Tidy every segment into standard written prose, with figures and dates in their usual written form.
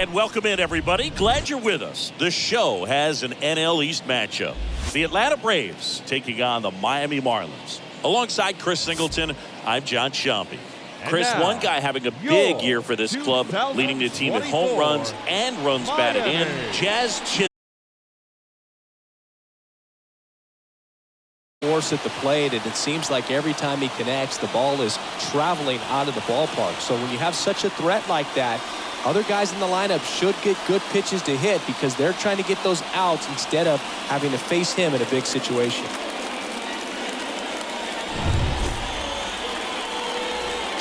And welcome in, everybody. Glad you're with us. The show has an NL East matchup. The Atlanta Braves taking on the Miami Marlins. Alongside Chris Singleton, I'm John Sciambi. Chris, one guy having a big year for this club, leading the team in home runs and runs batted in. Jazz force at the plate, and it seems like every time he connects, the ball is traveling out of the ballpark. So when you have such a threat like that, other guys in the lineup should get good pitches to hit because they're trying to get those outs instead of having to face him in a big situation.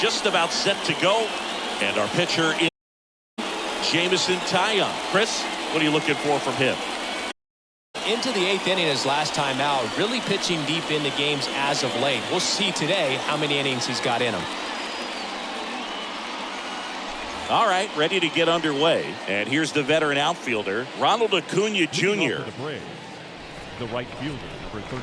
Just about set to go, and our pitcher is Jameson Taillon. Chris, what are you looking for from him? Into the 8th inning his last time out, really pitching deep into games as of late. We'll see today how many innings he's got in him. All right, ready to get underway. And here's the veteran outfielder, Ronald Acuna Jr. The right fielder, number 13.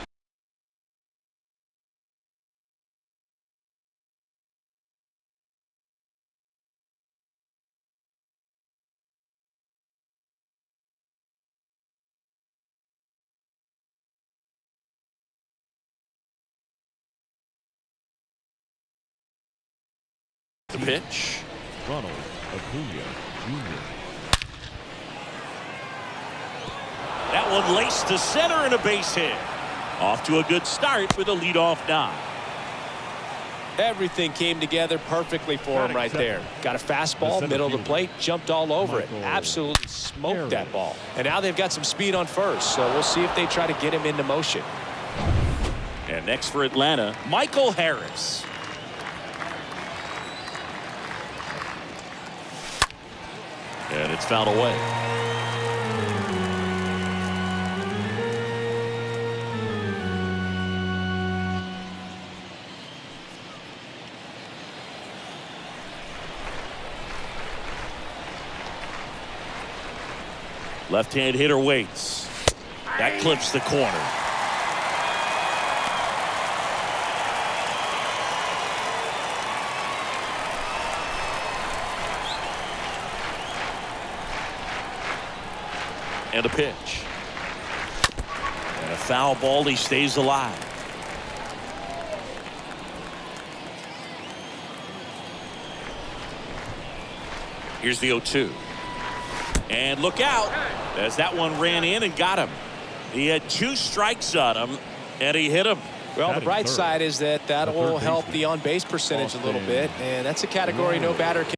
The pitch. Ronald Acuna Jr. That one laced to center and a base hit. Off to a good start with a leadoff nod. Everything came together perfectly for him right there. Got a fastball, middle of the plate, jumped all over it. Absolutely smoked that ball. And now they've got some speed on first, so we'll see if they try to get him into motion. And next for Atlanta, Michael Harris. And it's fouled away. Left-hand hitter waits. That clips the corner. And a pitch. And a foul ball. He stays alive. Here's the 0-2. And look out as that one ran in and got him. He had 2 strikes on him, and he hit him. Well, the bright side is that will help the on-base percentage a little bit, and that's a category no batter can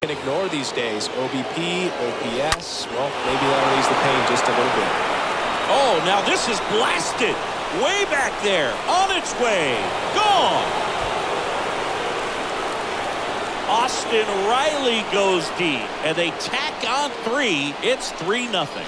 can ignore these days. OBP, OPS, well, maybe that'll ease the pain just a little bit. Oh, now this is blasted. Way back there. On its way. Gone. Austin Riley goes deep. And they tack on 3. It's 3-0.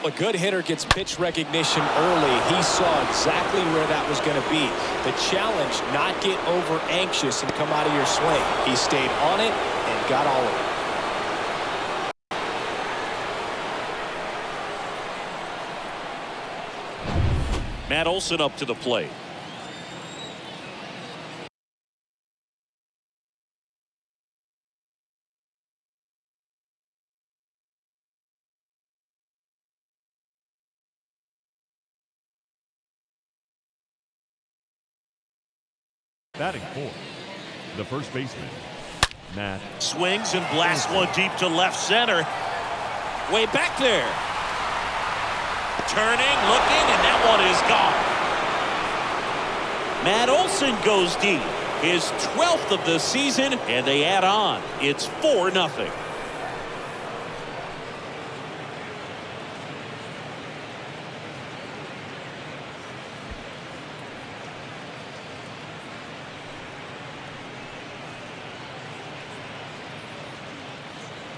A good hitter gets pitch recognition early. He saw exactly where that was going to be. The challenge, not get over anxious and come out of your swing. He stayed on it and got all of it. Matt Olson up to the plate. Batting fourth, the first baseman, Matt. Swings and blasts one deep to left center. Way back there. Turning, looking, and that one is gone. Matt Olson goes deep. His 12th of the season, and they add on. It's 4-0.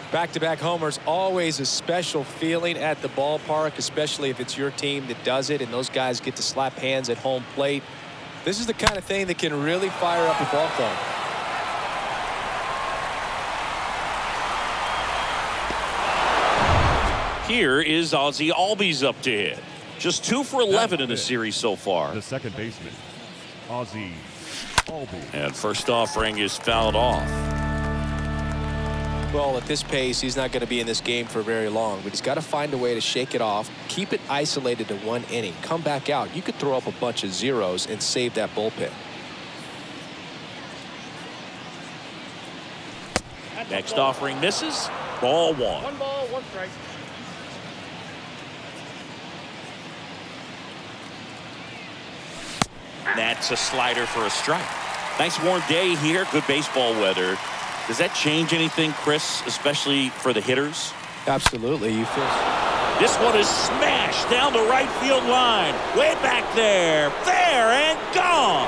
Back-to-back homers, always a special feeling at the ballpark, especially if it's your team that does it and those guys get to slap hands at home plate. This is the kind of thing that can really fire up a ball club. Here is Ozzie Albies up to hit. Just 2 for 11 in the series so far. The second baseman, Ozzie Albies. And first offering is fouled off. Well, at this pace, he's not going to be in this game for very long, but he's got to find a way to shake it off, keep it isolated to 1 inning, come back out. You could throw up a bunch of zeros and save that bullpen. Next offering misses. Ball 1. 1 ball, 1 strike. That's a slider for a strike. Nice warm day here. Good baseball weather. Does that change anything, Chris, especially for the hitters? Absolutely. You feel. This one is smashed down the right field line. Way back there. Fair and gone.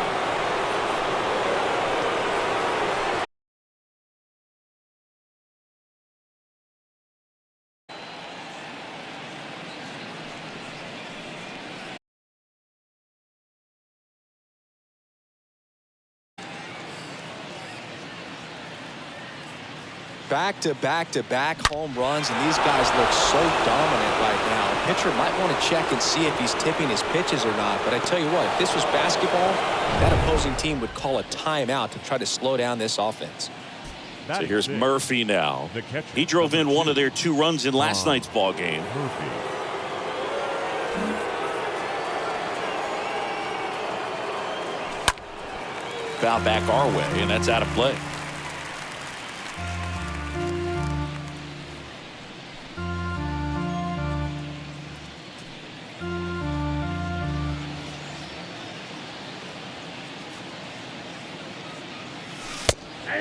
Back-to-back home runs, and these guys look so dominant right now. A pitcher might want to check and see if he's tipping his pitches or not. But I tell you what, if this was basketball, that opposing team would call a timeout to try to slow down this offense. So here's Murphy now. He drove in one of their 2 runs in last night's ball game. Foul back our way, and that's out of play.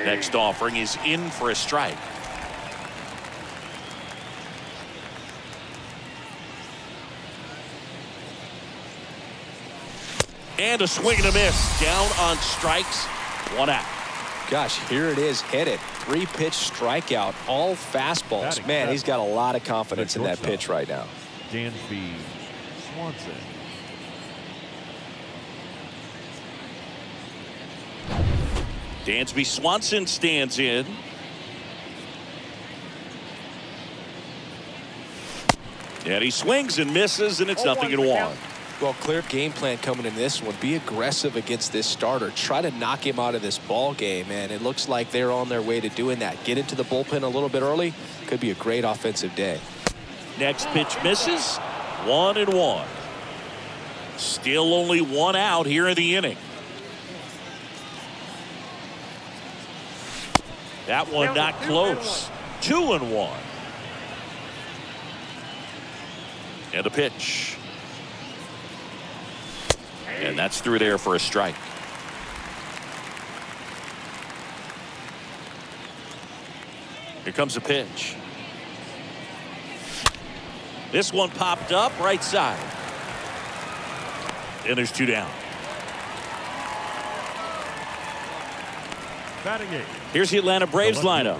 Next offering is in for a strike. And a swing and a miss. Down on strikes. 1 out. Gosh, here it is, hit it. 3-pitch strikeout, all fastballs. Man, he's got a lot of confidence in that pitch right now. Dansby Swanson. Dansby Swanson stands in. And he swings and misses, and it's 0-1. Well, clear game plan coming in this one. Be aggressive against this starter. Try to knock him out of this ball game, and it looks like they're on their way to doing that. Get into the bullpen a little bit early. Could be a great offensive day. Next pitch misses. 1-1. Still only 1 out here in the inning. That one not close. 2-1. And a pitch. And that's through there for a strike. Here comes a pitch. This one popped up right side. And there's 2 down. Batting 8. Here's the Atlanta Braves lineup.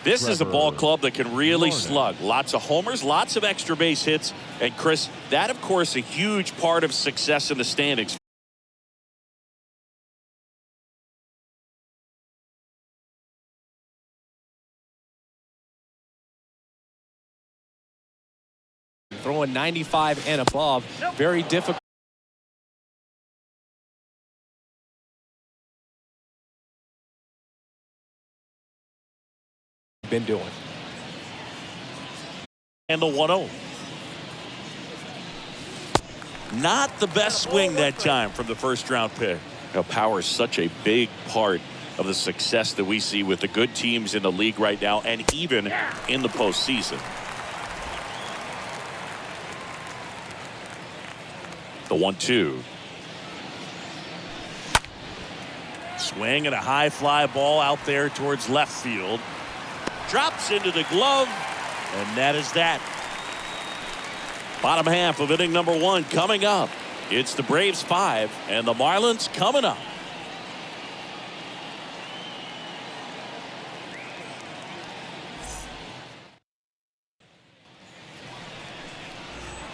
This is a ball club that can really slug. Lots of homers, lots of extra base hits. And Chris, that of course a huge part of success in the standings. Throwing 95 and above, very difficult. Been doing. And the 1-0. Not the best swing that time from the first round pick. Now, power is such a big part of the success that we see with the good teams in the league right now and even in the postseason. The 1-2. Swing and a high fly ball out there towards left field. Drops into the glove, and that is that. Bottom half of inning number 1 coming up. It's the Braves 5 and the Marlins coming up.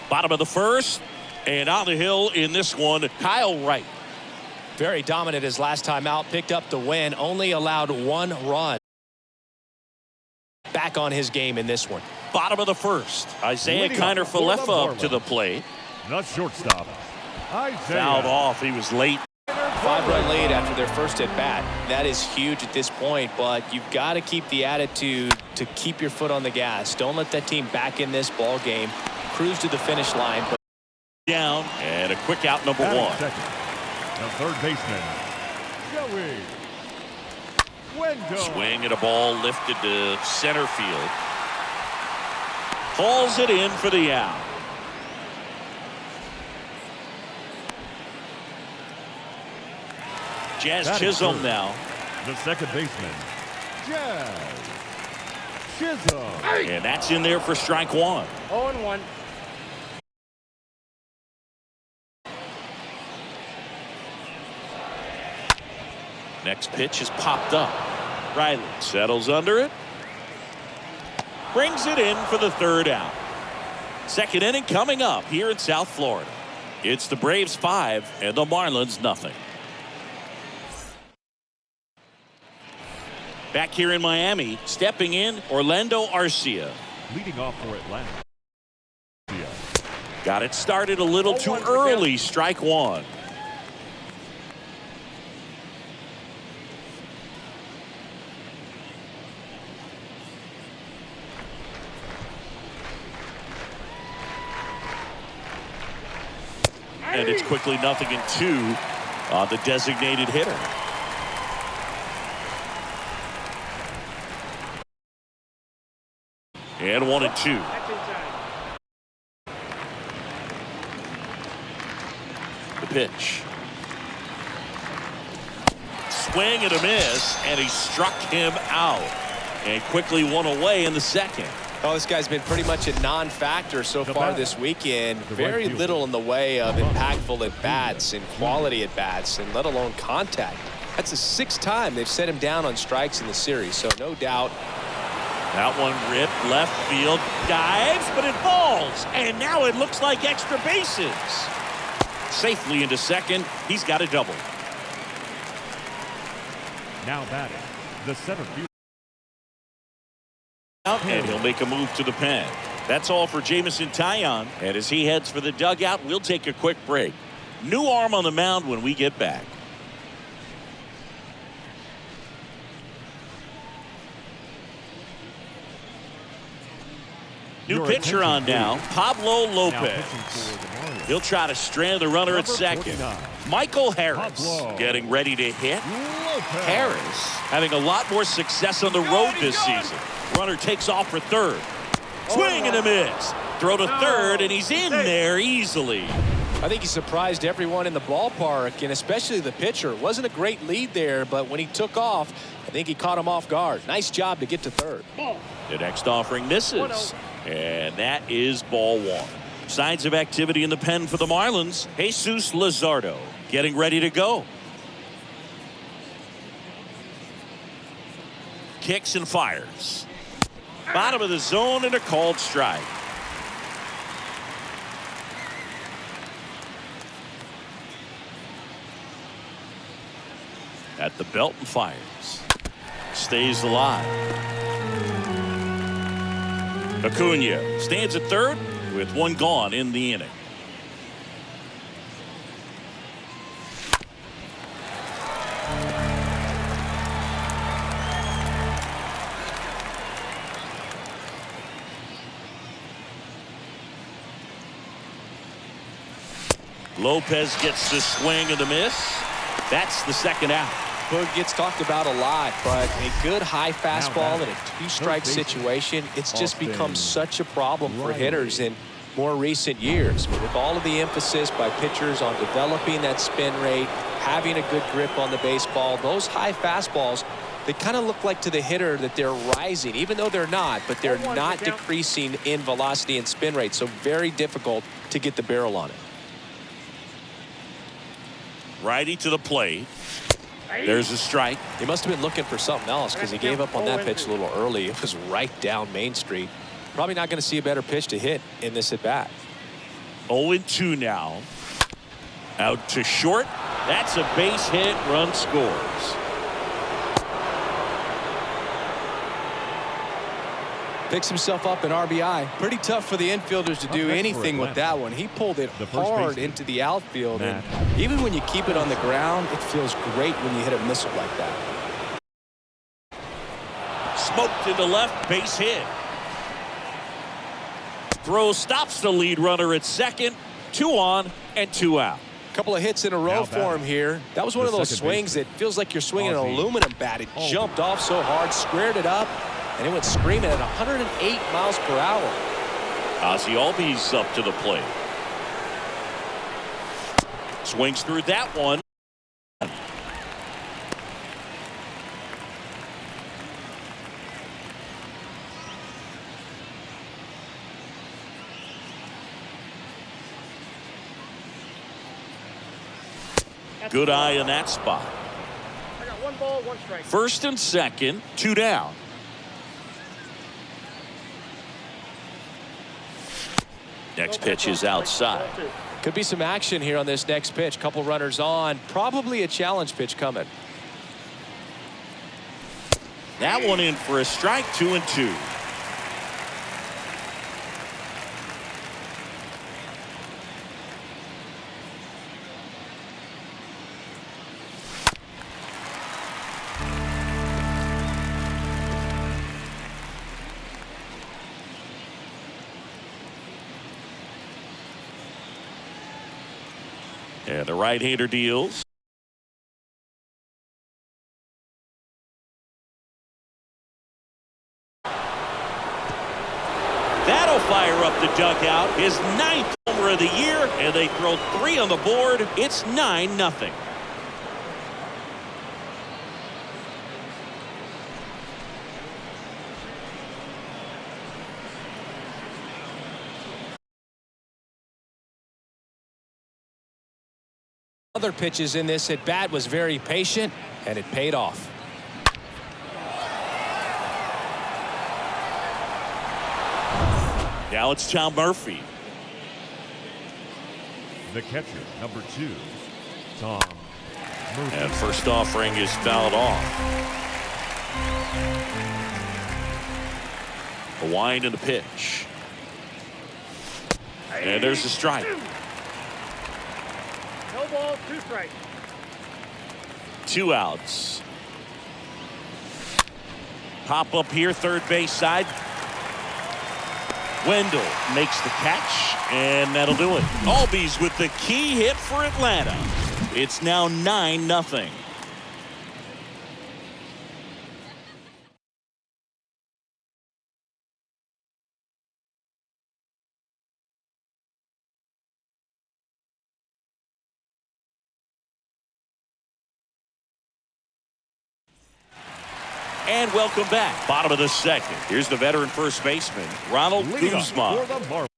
Bottom of the first, and on the hill in this one, Kyle Wright. Very dominant his last time out, picked up the win, only allowed 1 run. Back on his game in this one. Bottom of the first, Isaiah Kiner-Falefa up to the plate. The shortstop, Isaiah. Fouled off. He was late. 5-run lead after their first at bat. That is huge at this point, but you've got to keep the attitude to keep your foot on the gas. Don't let that team back in this ball game. Cruise to the finish line. Down and a quick out number 1. Second, the third baseman, Joey Wendell. Swing and a ball lifted to center field. Hauls it in for the out. Jazz Chisholm now. The second baseman, Jazz Chisholm. And that's in there for strike 1. 0-1. Next pitch is popped up. Riley settles under it. Brings it in for the 3rd out. Second inning coming up here in South Florida. It's the Braves 5 and the Marlins nothing. Back here in Miami, stepping in, Orlando Arcia. Leading off for Atlanta. Got it started a little too early. Strike 1. And it's quickly 0-2 on the designated hitter. And 1-2. The pitch. Swing and a miss, and he struck him out. And quickly one away in the second. Oh, this guy's been pretty much a non-factor so far this weekend. Very little in the way of impactful at-bats and quality at-bats, and let alone contact. That's the 6th time they've set him down on strikes in the series, so no doubt. That one ripped left field, dives, but it falls. And now it looks like extra bases. Safely into second. He's got a double. Now batting, the center field. And he'll make a move to the pen. That's all for Jameson Taillon. And as he heads for the dugout, we'll take a quick break. New arm on the mound when we get back. New pitcher on now, Pablo Lopez. He'll try to strand the runner at second. Michael Harris getting ready to hit. Harris having a lot more success on the road this season. Runner takes off for third. Swing and a miss. Throw to third, and he's in there easily. I think he surprised everyone in the ballpark, and especially the pitcher. It wasn't a great lead there, but when he took off, I think he caught him off guard. Nice job to get to third. The next offering misses, and that is ball one. Signs of activity in the pen for the Marlins. Jesus Luzardo getting ready to go. Kicks and fires. Bottom of the zone and a called strike. At the belt and fires. Stays alive. Acuna stands at third with one gone in the inning. Lopez gets the swing and the miss. That's the second out. Boog gets talked about a lot, but a good high fastball in a two-strike situation, it's just become such a problem for hitters in more recent years. But with all of the emphasis by pitchers on developing that spin rate, having a good grip on the baseball, those high fastballs, they kind of look like to the hitter that they're rising, even though they're not, but they're not decreasing in velocity and spin rate. So very difficult to get the barrel on it. Righty to the plate. There's a strike. He must have been looking for something else because he gave up on that pitch a little early. It was right down Main Street. Probably not going to see a better pitch to hit in this at bat. 0-2 now. Out to short. That's a base hit. Run scores. Picks himself up an RBI. Pretty tough for the infielders to do anything with that one. He pulled it hard into the outfield. And even when you keep it on the ground, it feels great when you hit a missile like that. Smoked into left, base hit. Throw stops the lead runner at second. 2 on and 2 out. Couple of hits in a row for him here. That was one of those swings that feels like you're swinging an aluminum bat. It jumped off so hard, squared it up, and it went screaming at 108 miles per hour. Ozzie Albies up to the plate. Swings through that one. Good eye in that spot. I got 1 ball, 1 strike. First and second, 2 down. Next pitch is outside. Could be some action here on this next pitch. Couple runners on. Probably a challenge pitch coming. That one in for a strike. 2-2. And the right-hander deals. That'll fire up the dugout. His 9th homer of the year, and they throw 3 on the board. It's 9-0. Other pitches in this at bat was very patient, and it paid off. Now it's Tom Murphy. The catcher, number 2, Tom Murphy. And first offering is fouled off. A wind and a pitch. And there's a strike. No ball, 2 strikes. 2 outs. Pop up here, third base side. Wendell makes the catch, and that'll do it. Albies with the key hit for Atlanta. It's now 9-0. And welcome back. Bottom of the second. Here's the veteran first baseman, Ronald Leading up Guzman. for the Marlins.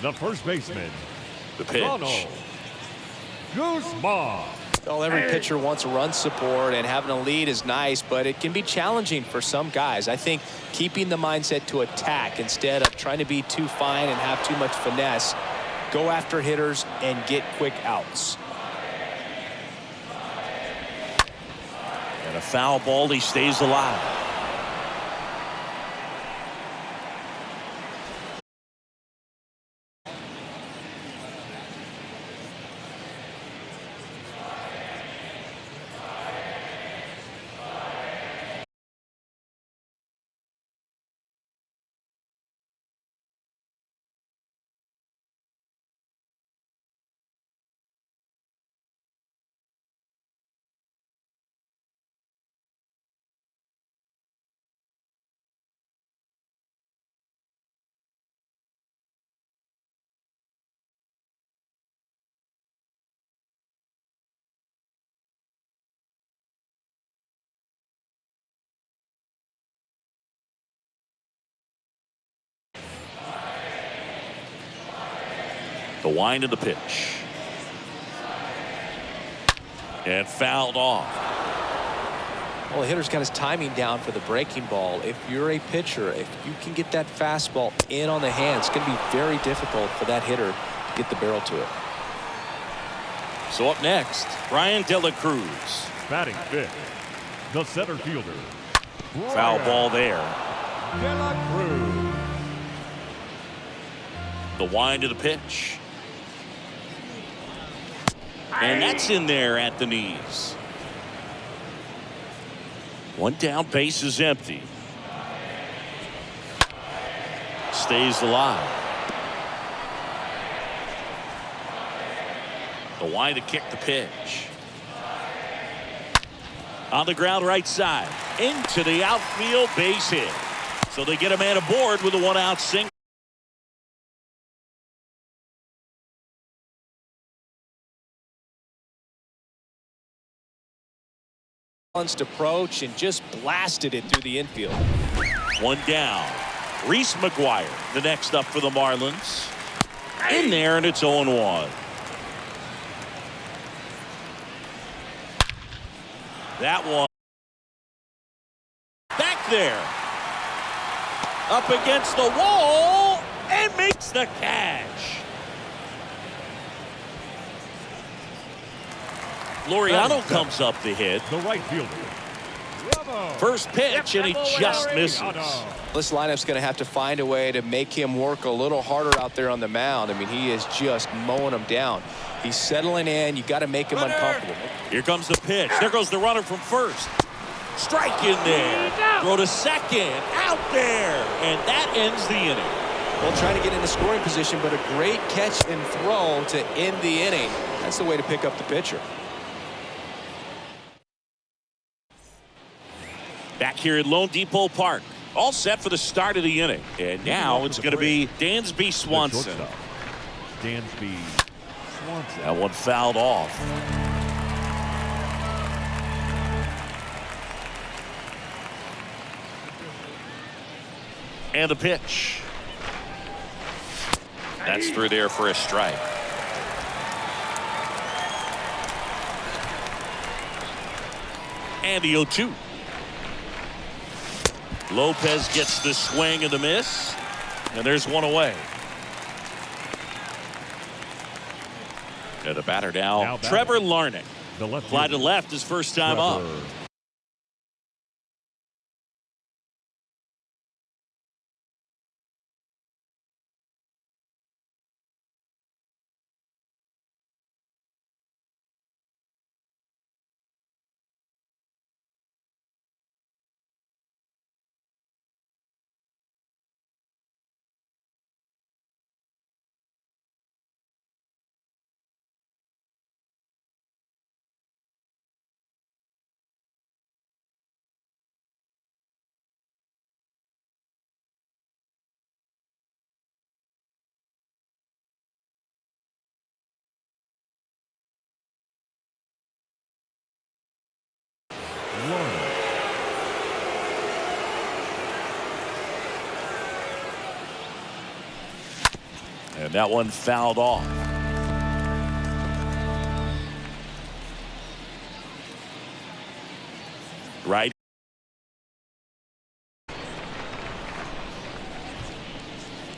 The first baseman, The pitch. Ronald Guzman. Well, every pitcher wants run support, and having a lead is nice, but it can be challenging for some guys. I think keeping the mindset to attack instead of trying to be too fine and have too much finesse, go after hitters and get quick outs. And a foul ball, he stays alive. The wind of the pitch. And fouled off. Well, the hitter's got his timing down for the breaking ball. If you're a pitcher, if you can get that fastball in on the hand, it's going to be very difficult for that hitter to get the barrel to it. So up next, Brian De La Cruz. Batting fifth, the center fielder, Foul ball there. De La Cruz. The wind of the pitch. And that's in there at the knees. One down, base is empty. Stays alive. The wind to kick the pitch. On the ground right side. Into the outfield, base hit. So they get a man aboard with a one-out single. Approach and just blasted it through the infield. One down. Reese McGuire, the next up for the Marlins. In there, and it's 0-1. That one. Back there. Up against the wall and makes the catch. Laureano comes up to hit. The right fielder, Bravo. First pitch, and he just misses. This lineup's going to have to find a way to make him work a little harder out there on the mound. I mean, he is just mowing them down. He's settling in. You got to make him uncomfortable. Here comes the pitch. There goes the runner from first. Strike in there. Throw to second. Out there. And that ends the inning. Well, trying to get into scoring position, but a great catch and throw to end the inning. That's the way to pick up the pitcher. Back here at Lone Depot Park. All set for the start of the inning. And now it's going to be Dansby Swanson. Dansby Swanson. That one fouled off. And the pitch. That's through there for a strike. And the 0-2. Lopez gets the swing and the miss. And there's one away. And the batter now Trevor Larnach. Fly to left his first time up. And that one fouled off. Right.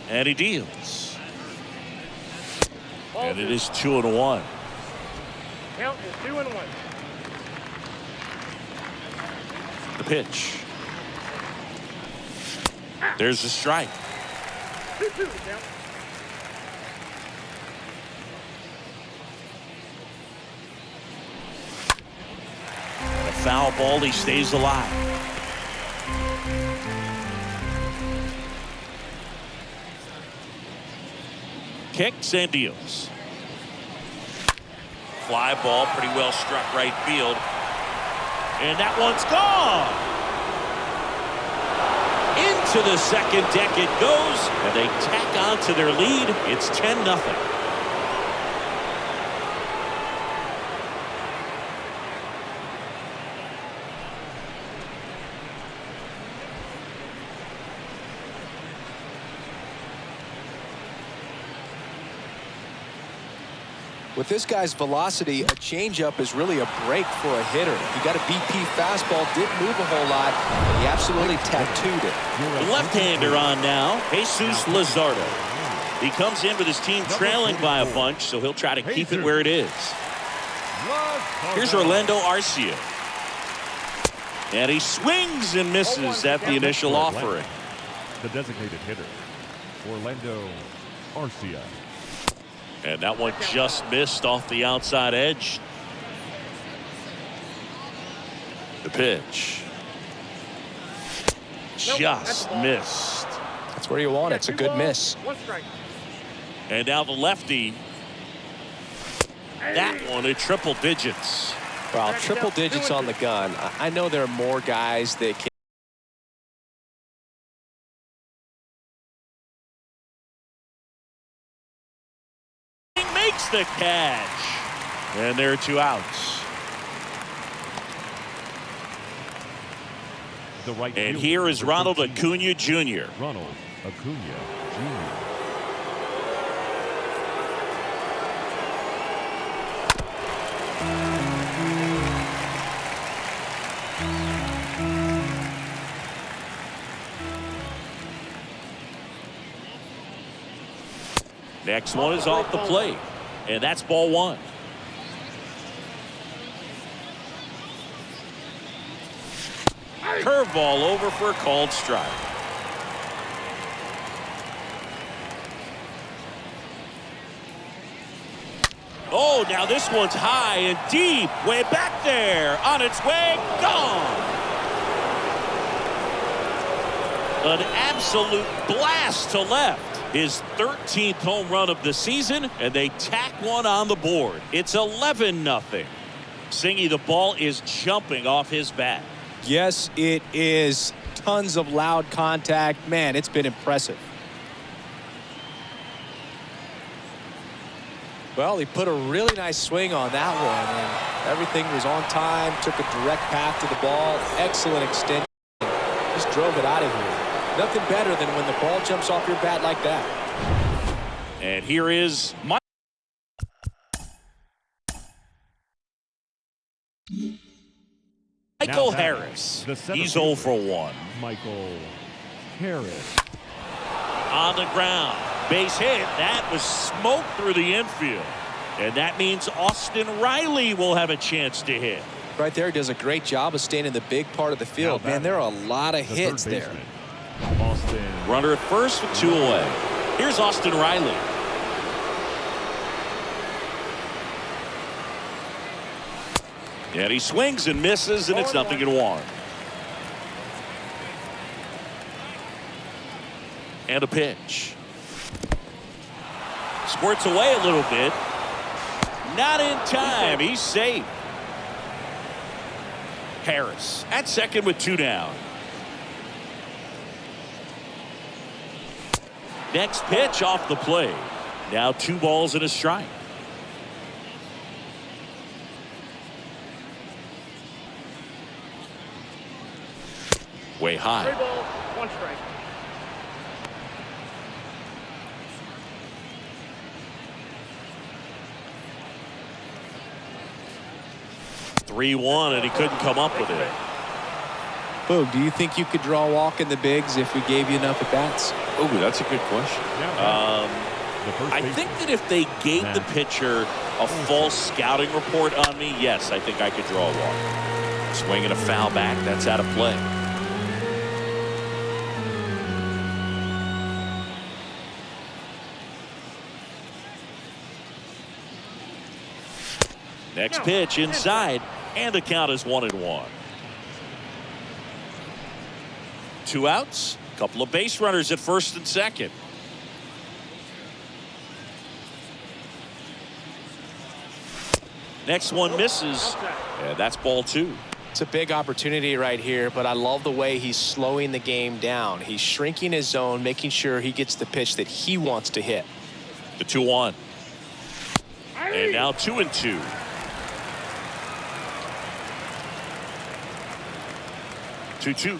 And he deals. And it is 2-1. Count is 2-1. The pitch. There's a strike. 2-2 count. And a foul ball. He stays alive. Kicks and deals. Fly ball, pretty well struck right field. And that one's gone. Into the second deck it goes, and they tack on to their lead. It's 10-0. With this guy's velocity, a changeup is really a break for a hitter. He got a BP fastball, didn't move a whole lot, but he absolutely tattooed it. The left-hander on now, Jesus Luzardo. He comes in with his team trailing by a bunch, so he'll try to keep it where it is. Here's Orlando Arcia. And he swings and misses at the initial offering. The designated hitter, Orlando Arcia. And that one just missed off the outside edge. The pitch. Just missed. That's where you want it. It's a good miss. 1 strike. And now the lefty. That one at triple digits. Well, triple digits on the gun. I know there are more guys that can. Makes the catch. And there are 2 outs. And here is Ronald Acuna Jr. Ronald Acuna Jr. Next one is off the plate. And that's ball 1. Curveball over for a called strike. Oh, now this one's high and deep. Way back there. On its way. Gone. An absolute blast to left. His 13th home run of the season, and they tack one on the board. It's 11-0. Singy, the ball is jumping off his bat. Yes, it is. Tons of loud contact. Man, it's been impressive. Well, he put a really nice swing on that one, and everything was on time. Took a direct path to the ball. Excellent extension. Just drove it out of here. Nothing better than when the ball jumps off your bat like that. And here is Mike. Michael Now batting, Harris. the center He's 0 fielder, for 1. Michael Harris. On the ground. Base hit. That was smoke through the infield. And that means Austin Riley will have a chance to hit. Right there, does a great job of staying in the big part of the field. Man, there are a lot of hits there. Austin. Runner at first with 2 away. Here's Austin Riley. And he swings and misses, and it's 0-1. And a pitch. Squirts away a little bit. Not in time. He's safe. Harris at second with 2 down. Next pitch off the plate. Now 2 balls and a strike. Way high. 3 balls, 1 strike. (3-1), and he couldn't come up with it. Boog, do you think you could draw a walk in the bigs if we gave you enough at bats? Oh, that's a good question. I think that if they gave the pitcher a false scouting report on me, yes, I think I could draw a walk. Swinging a foul back, that's out of play. Next pitch inside, and the count is 1-1. 2 outs, a couple of base runners at first and second. Next one misses, and that's ball 2. It's a big opportunity right here, but I love the way he's slowing the game down. He's shrinking his zone, making sure he gets the pitch that he wants to hit. The 2-1. And now 2-2. Two.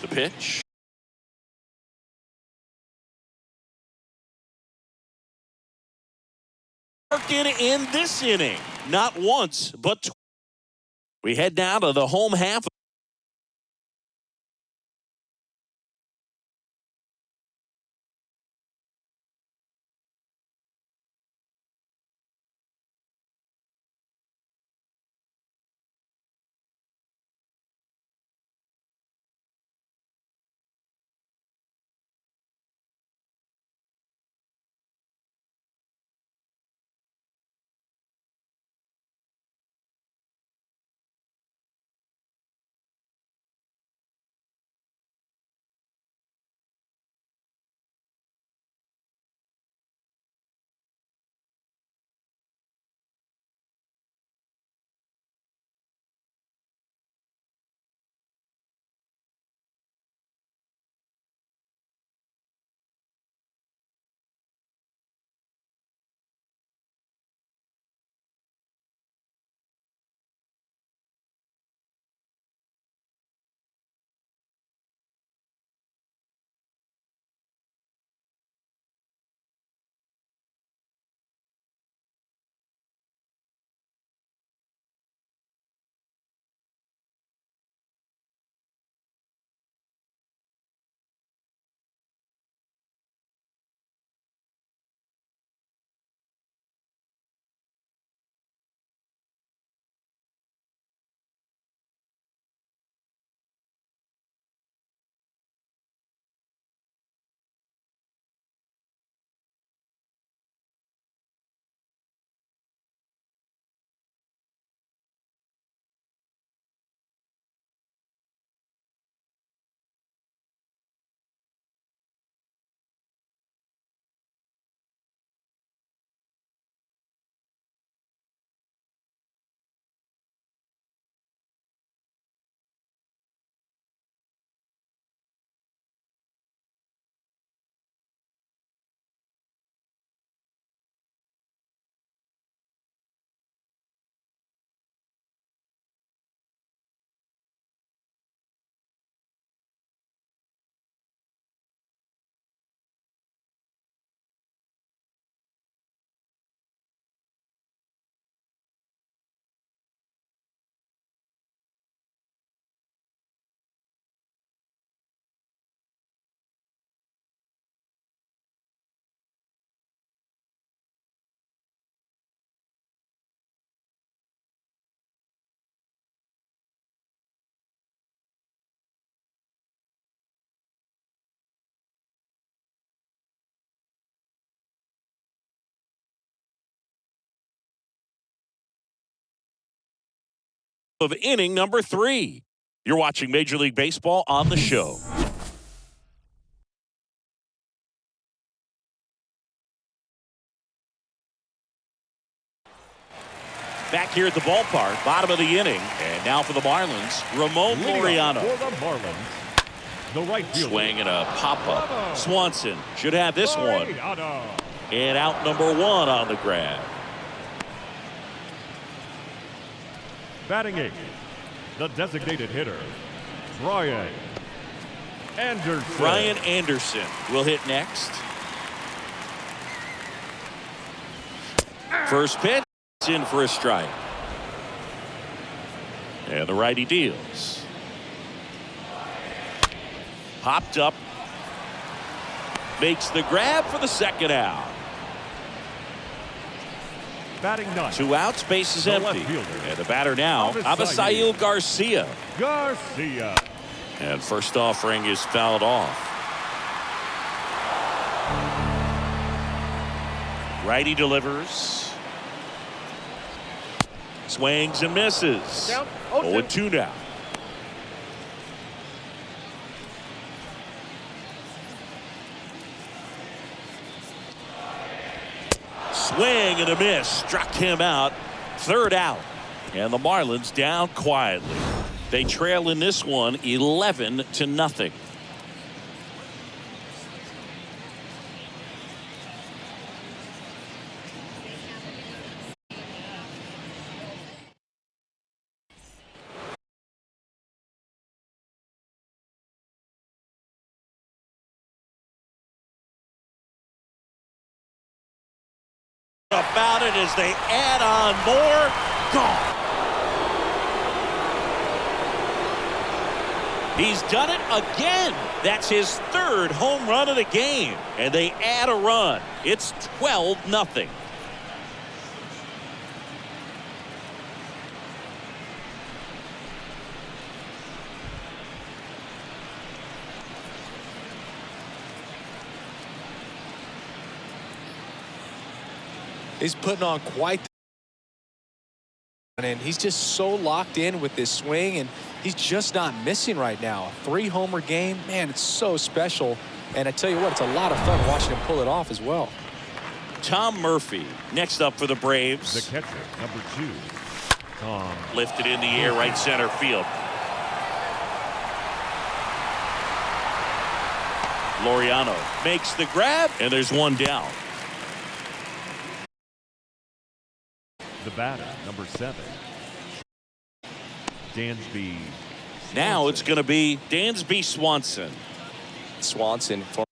The pitch. Working in this inning. Not once, but twice. We head down to the home half. of inning number 3. You're watching Major League Baseball on the show. Back here at the ballpark, bottom of the inning. And now for the Marlins, Ramon Laureano. For the Marlins, the right fielder. Swing and a pop-up. Swanson should have this one. Laureano. And out number 1 on the grab. Batting 8, the designated hitter, Brian Anderson. Brian Anderson will hit next. First pitch, it's in for a strike. And the righty deals. Popped up. Makes the grab for the second out. Batting 9. 2 outs, base is The empty. left fielder. And the batter now, Avisail Avisail Garcia. Garcia. And first offering is fouled off. Righty delivers. Swings and misses. Down. 0-2 now. Swing and a miss. Struck him out. Third out. And the Marlins down quietly. They trail in this one 11-0. About it as they add on more. Gone. He's done it again. That's his 3rd home run of the game. And they add a run. It's 12-0. He's putting on quite and he's just so locked in with this swing, and he's just not missing right now. A 3-homer game, man, it's so special. And I tell you what, it's a lot of fun watching him pull it off as well. Tom Murphy next up for the Braves. The catcher, number 2, Tom. Lifted in the air, right center field. Laureano makes the grab, and there's one down. The batter, number 7, Dansby. Now it's going to be Dansby Swanson. Swanson for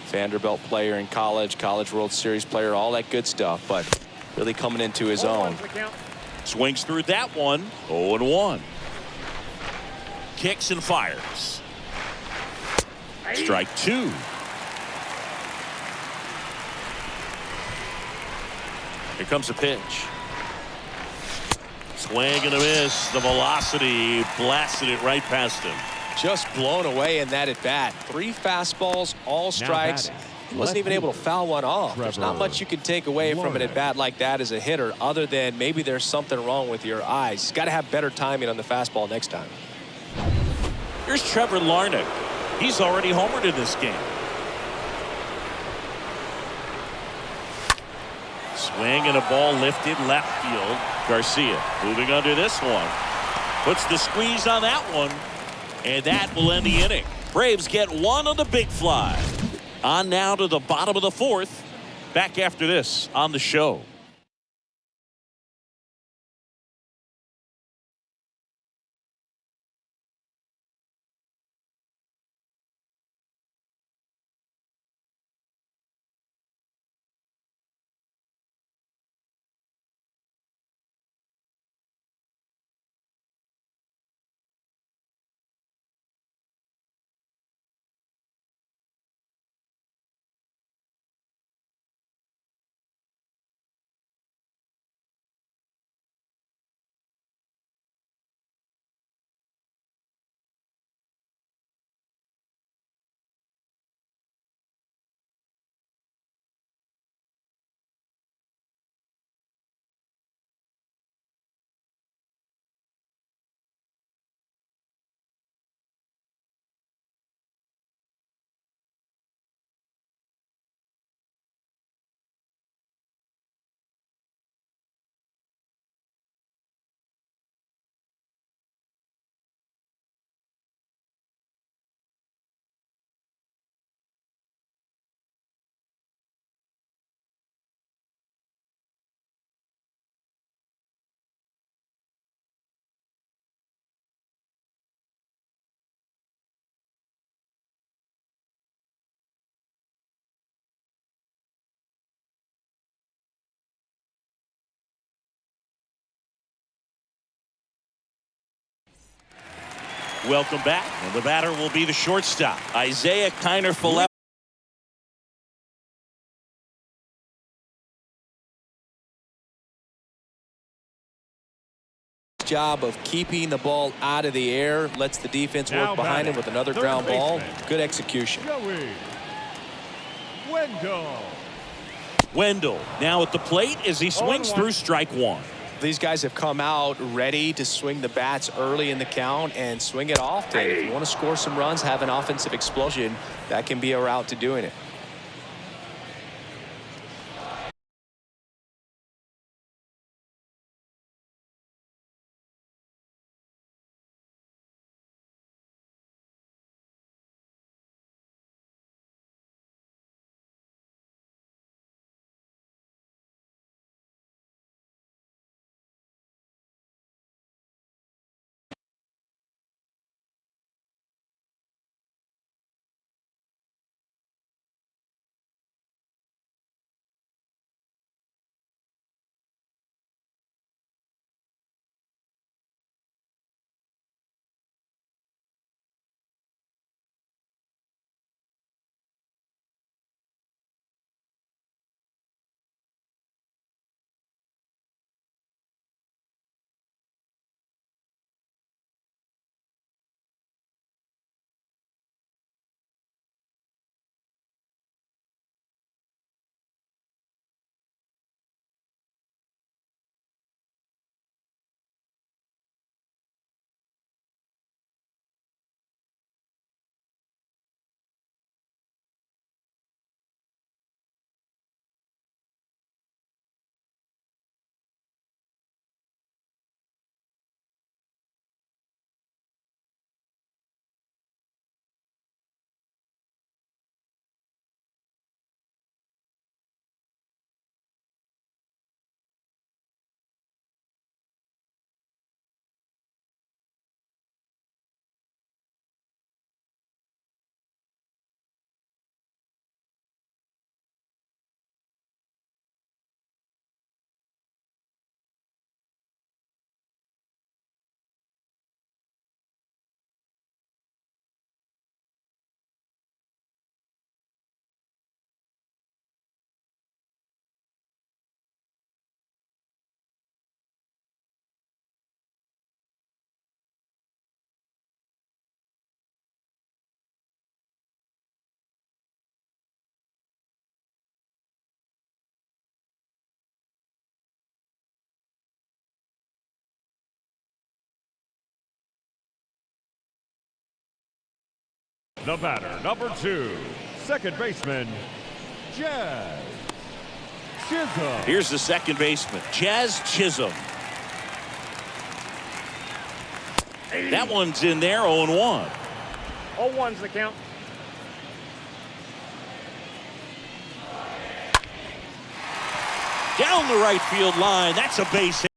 Vanderbilt player in college World Series player, all that good stuff, but really coming into his own. Swings through that one. 0-1. Kicks and fires. Strike 2. Here comes a pitch. Swing and a miss. The velocity blasted it right past him. Just blown away in that at bat. 3 fastballs, all strikes. He wasn't even able to foul one off. There's not much you can take away from an at bat like that as a hitter, other than maybe there's something wrong with your eyes. He's got to have better timing on the fastball next time. Here's Trevor Larnach. He's already homered in this game. Swing and a ball lifted left field. Garcia moving under this one. Puts the squeeze on that one. And that will end the inning. Braves get one on the big fly. On now to the bottom of the fourth. Back after this on the show. Welcome back. And the batter will be the shortstop, Isaiah Kiner-Falefa. Job of keeping the ball out of the air, lets the defense Now work behind him with another ground ball. Good execution. Joey Wendell. Wendell now at the plate as he swings through strike one. These guys have come out ready to swing the bats early in the count and swing it often. If you want to score some runs, have an offensive explosion, that can be a route to doing it. The batter, number 2, second baseman, Jazz Chisholm. Here's the second baseman, Jazz Chisholm. That one's in there, 0-1. 0-1's the count. Down the right field line. That's a base hit.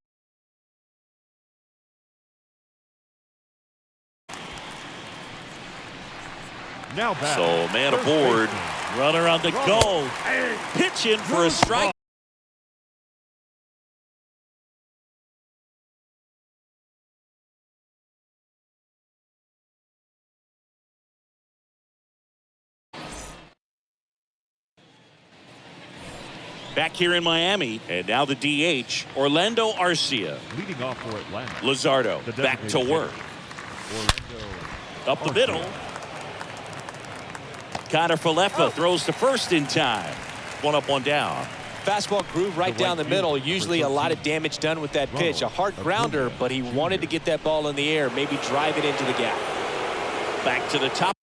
Now back. So man First aboard. baseman. Runner on the go. Pitch in for a strike. Back here in Miami, and now the DH, Orlando Arcia. Leading off for Atlanta. Lazardo The back to designated work. Orlando Up the Arcia. middle. Connor Falefa throws to first in time. One up, one down. Fastball groove right The down right the middle. field Usually for a lot of 13. damage done with that pitch. A hard Ronald grounder, Acuna but he wanted to Jr. get that ball in the air, maybe drive it into the gap. Back to the top.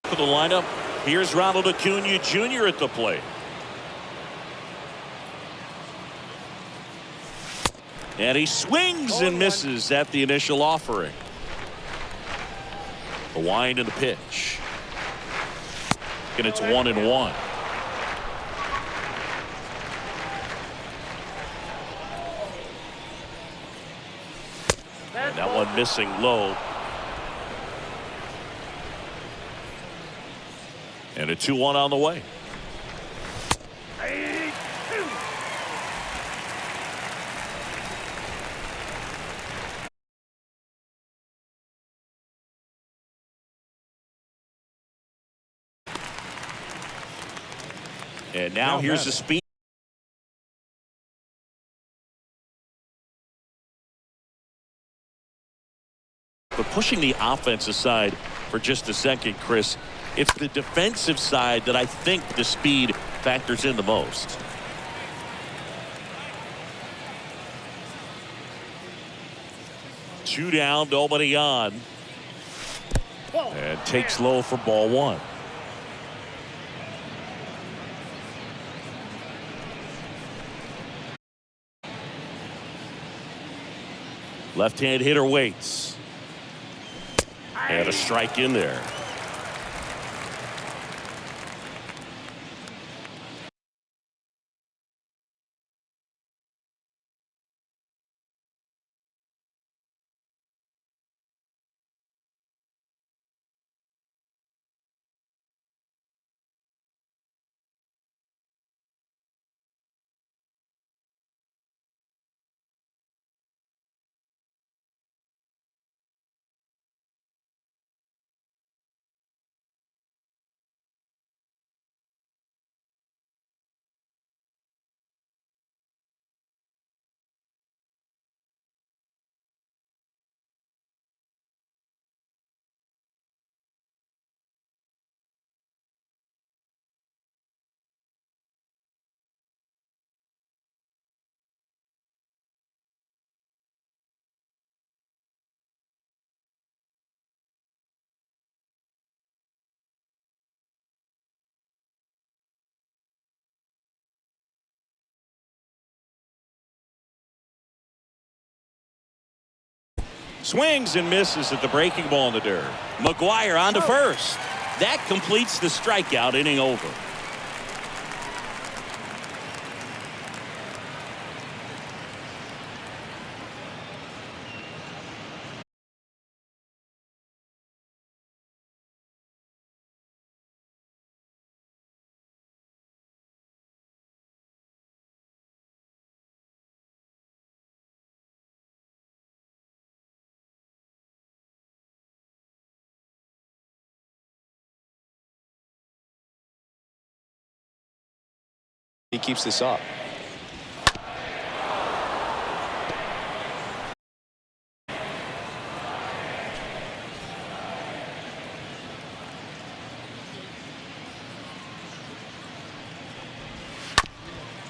For the lineup, here's Ronald Acuna Jr. at the plate. And he swings and misses at the initial offering. The wind and the pitch. And it's 1-1. And that one missing low. And a 2-1 on the way. And now here's the speed. But pushing the offense aside for just a second, Chris, it's the defensive side that I think the speed factors in the most. Two down, nobody on. And takes low for ball one. Left-hand hitter waits. And a strike in there. Swings and misses at the breaking ball in the dirt. McGuire on to first. That completes the strikeout. Inning over. He keeps this up.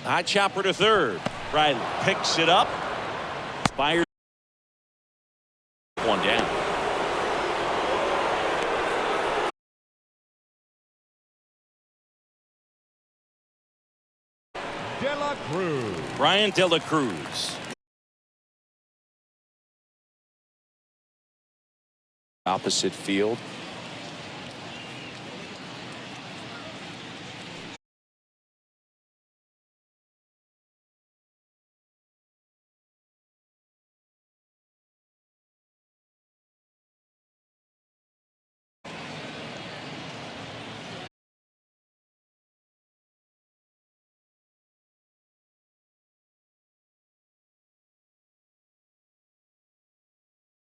High chopper to third. Riley picks it up. Fires one down. De La Cruz. Brian De La Cruz. Opposite field.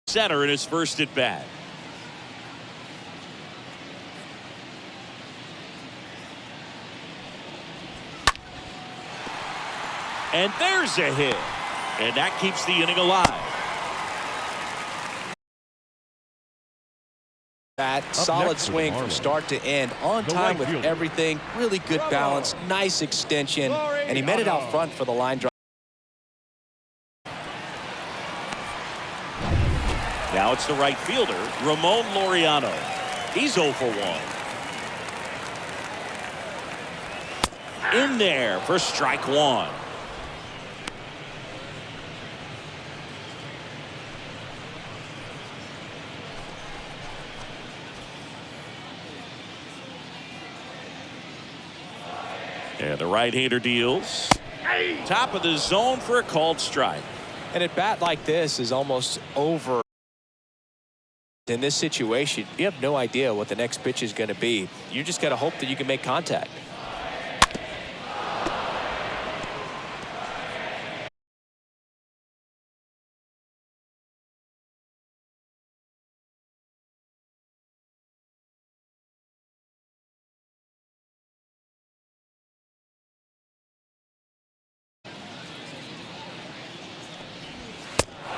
Center in his first at bat. And there's a hit. And that keeps the inning alive. That solid swing from start to end, on time with everything, really good balance, nice extension, and he met it out front for the line drive. Now it's the right fielder, Ramon Laureano. He's 0 for 1. In there for strike one. And the right-hander deals. Top of the zone for a called strike. And at bat like this is almost over. In this situation, you have no idea what the next pitch is going to be. You just got to hope that you can make contact.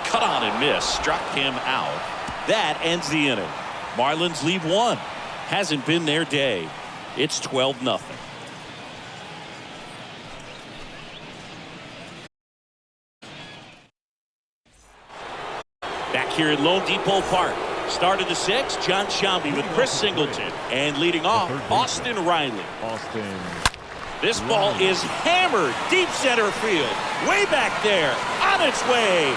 Cut on and miss. Struck him out. That ends the inning. Marlins lead 1. Hasn't been their day. It's 12-0. Back here at Lone Depot Park. Start of the 6th, John Sciambi with Chris Singleton. And leading off, Austin Riley. Austin. This ball is hammered deep center field. Way back there. On its way.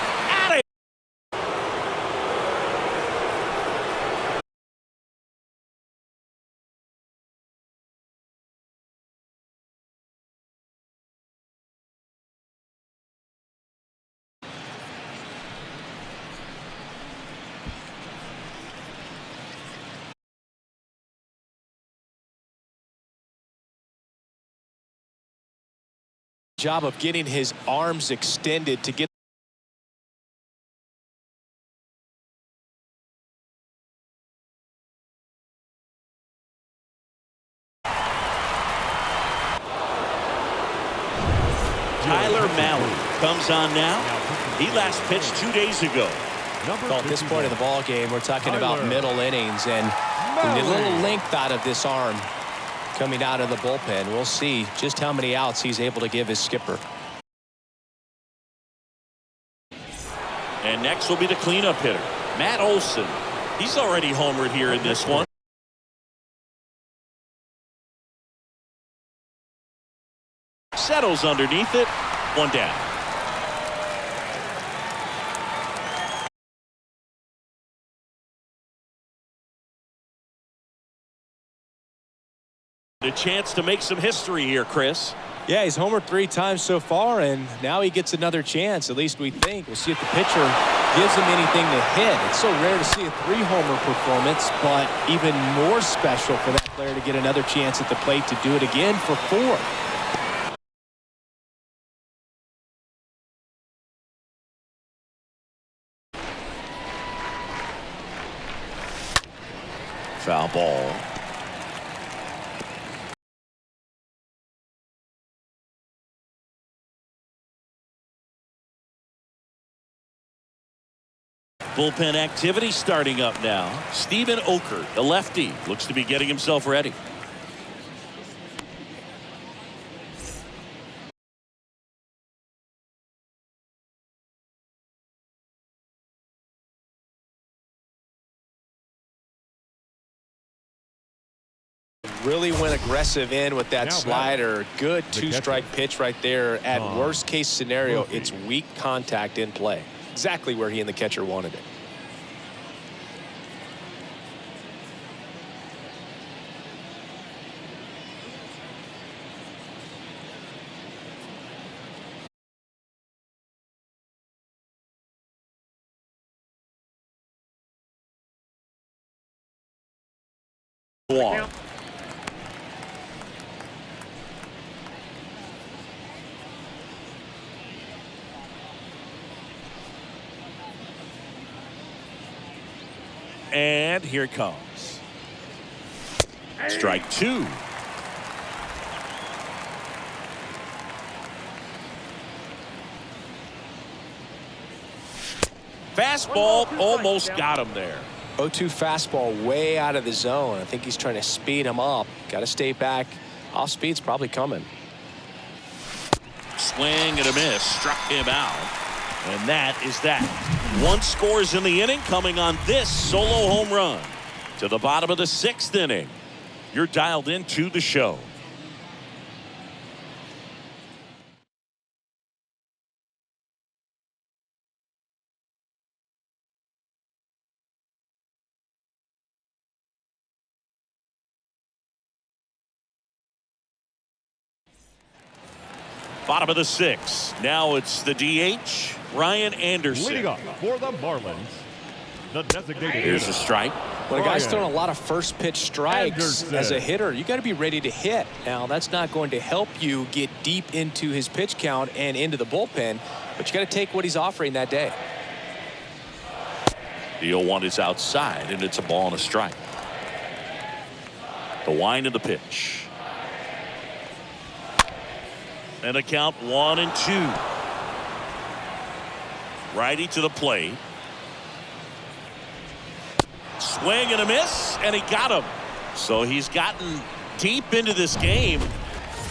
job of getting his arms extended to get Tyler Malley comes on now. He last pitched 2 days ago. At this point of the ball game, we're talking about middle innings, and a little length out of this arm coming out of the bullpen. We'll see just how many outs he's able to give his skipper. And next will be the cleanup hitter, Matt Olson. He's already homered here in this one. Settles underneath it. One down. A chance to make some history here, Chris. Yeah, he's homered 3 times so far, and now he gets another chance, at least we think. We'll see if the pitcher gives him anything to hit. It's so rare to see a 3-homer performance, but even more special for that player to get another chance at the plate to do it again for 4. Foul ball. Bullpen activity starting up now. Steven Okert, the lefty, looks to be getting himself ready. Really went aggressive in with that slider. Good 2-strike pitch right there. At worst case scenario, it's weak contact in play. Exactly where he and the catcher wanted it. One. And here it comes. Strike 2. Fastball almost got him there. 0-2 fastball way out of the zone. I think he's trying to speed him up. Got to stay back. Off speed's probably coming. Swing and a miss. Struck him out. And that is that. 1 scores in the inning, coming on this solo home run. To the bottom of the 6th inning. You're dialed into the show. Bottom of the 6th. Now it's the DH, Ryan Anderson. Leading up for the Marlins, the designated. Here's a strike. When a guy's throwing a lot of first pitch strikes as a hitter, you got to be ready to hit. Now, that's not going to help you get deep into his pitch count and into the bullpen, but you got to take what he's offering that day. The 0-1 is outside, and it's a ball and a strike. The wind of the pitch. And a count 1-2. Righty to the plate. Swing and a miss, and he got him. So he's gotten deep into this game,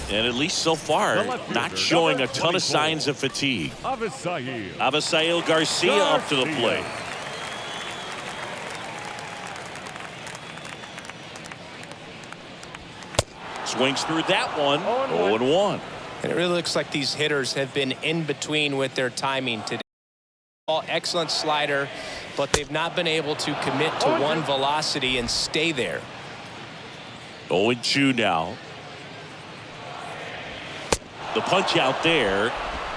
and at least so far, not showing a ton of signs of fatigue. Avisail Garcia up to the plate. Swings through that one. 0-1. And it really looks like these hitters have been in between with their timing today. Excellent slider, but they've not been able to commit to one velocity and stay there. 0-2 now. The punch out there.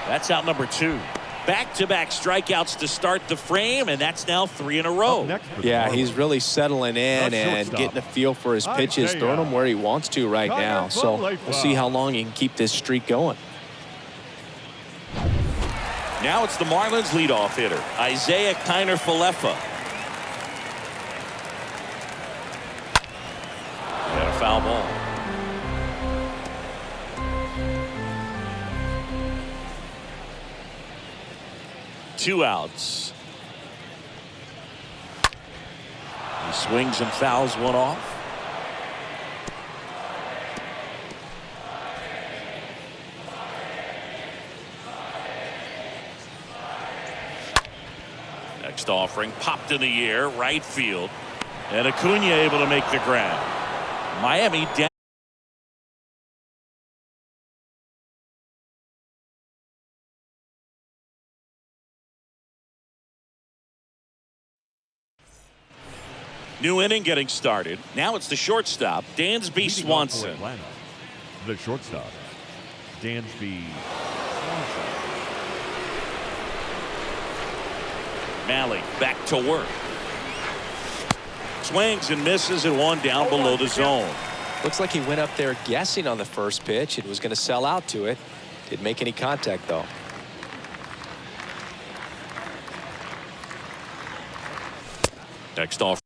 That's out number 2. Back-to-back strikeouts to start the frame, and that's now 3 in a row. Yeah, he's really settling in and getting a feel for his pitches, throwing them where he wants to right now. So we'll see how long he can keep this streak going. Now it's the Marlins leadoff hitter, Isaiah Kiner-Falefa. And a foul ball. Two outs. He swings and fouls one off. Next offering popped in the air, right field. And Acuna able to make the grab. Miami down. New inning getting started. Now it's the shortstop, Dansby Swanson. Atlanta, the shortstop, Dansby Swanson. Malley back to work. Swings and misses and one down below the zone. Looks like he went up there guessing on the first pitch and was going to sell out to it. Didn't make any contact though. Next off.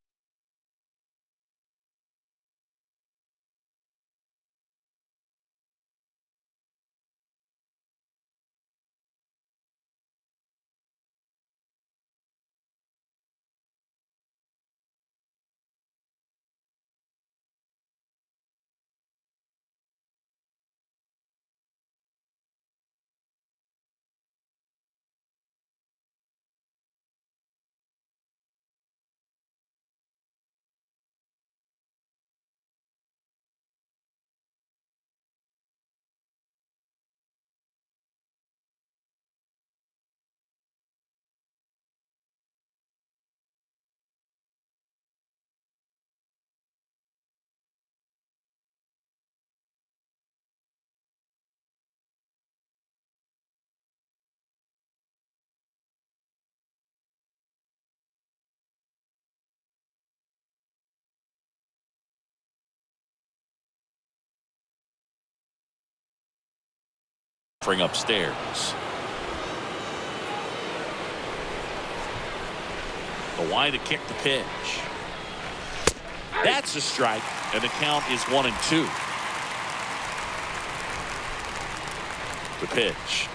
Upstairs. The wide to kick the pitch. That's a strike, and the count is 1-2. The pitch.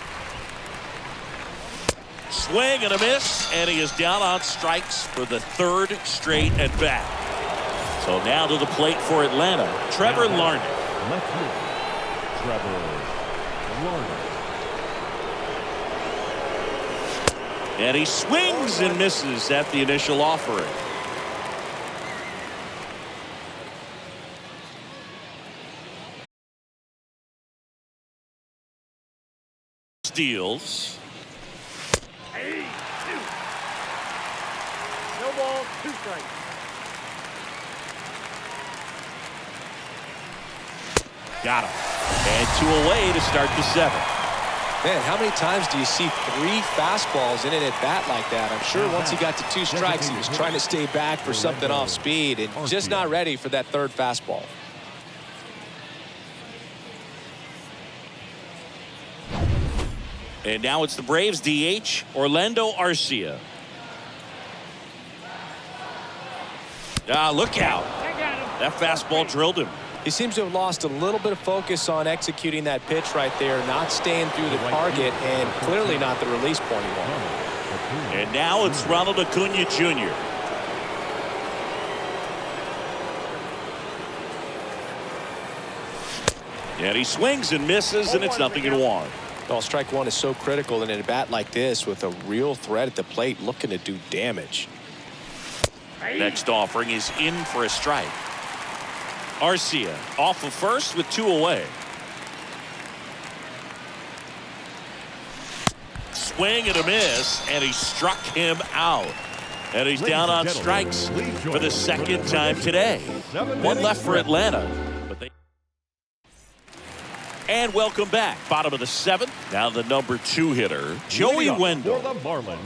Swing and a miss, and he is down on strikes for the third straight at bat. So now to the plate for Atlanta, Trevor Larnach. Left fielder, Trevor Larnach. And he swings and misses at the initial offering. Steals. No ball, 2 strikes. Got him. And 2 away to start the 7th. Man, how many times do you see 3 fastballs in an at-bat like that? I'm sure once he got to 2 strikes, he was trying to stay back for something off speed and just not ready for that 3rd fastball. And now it's the Braves DH, Orlando Arcia. Look out. That fastball drilled him. He seems to have lost a little bit of focus on executing that pitch right there, not staying through the target, and clearly not the release point he wanted. And now it's Ronald Acuna Jr. And he swings and misses, and it's 0-1. Well, strike one is so critical in a bat like this with a real threat at the plate looking to do damage. Next offering is in for a strike. Arcia off of first with 2 away. Swing and a miss, and he struck him out. And he's down on strikes for the 2nd time today. 1 left for Atlanta. And welcome back. Bottom of the 7th. Now the number 2 hitter, Joey Wendell. For the Marlins,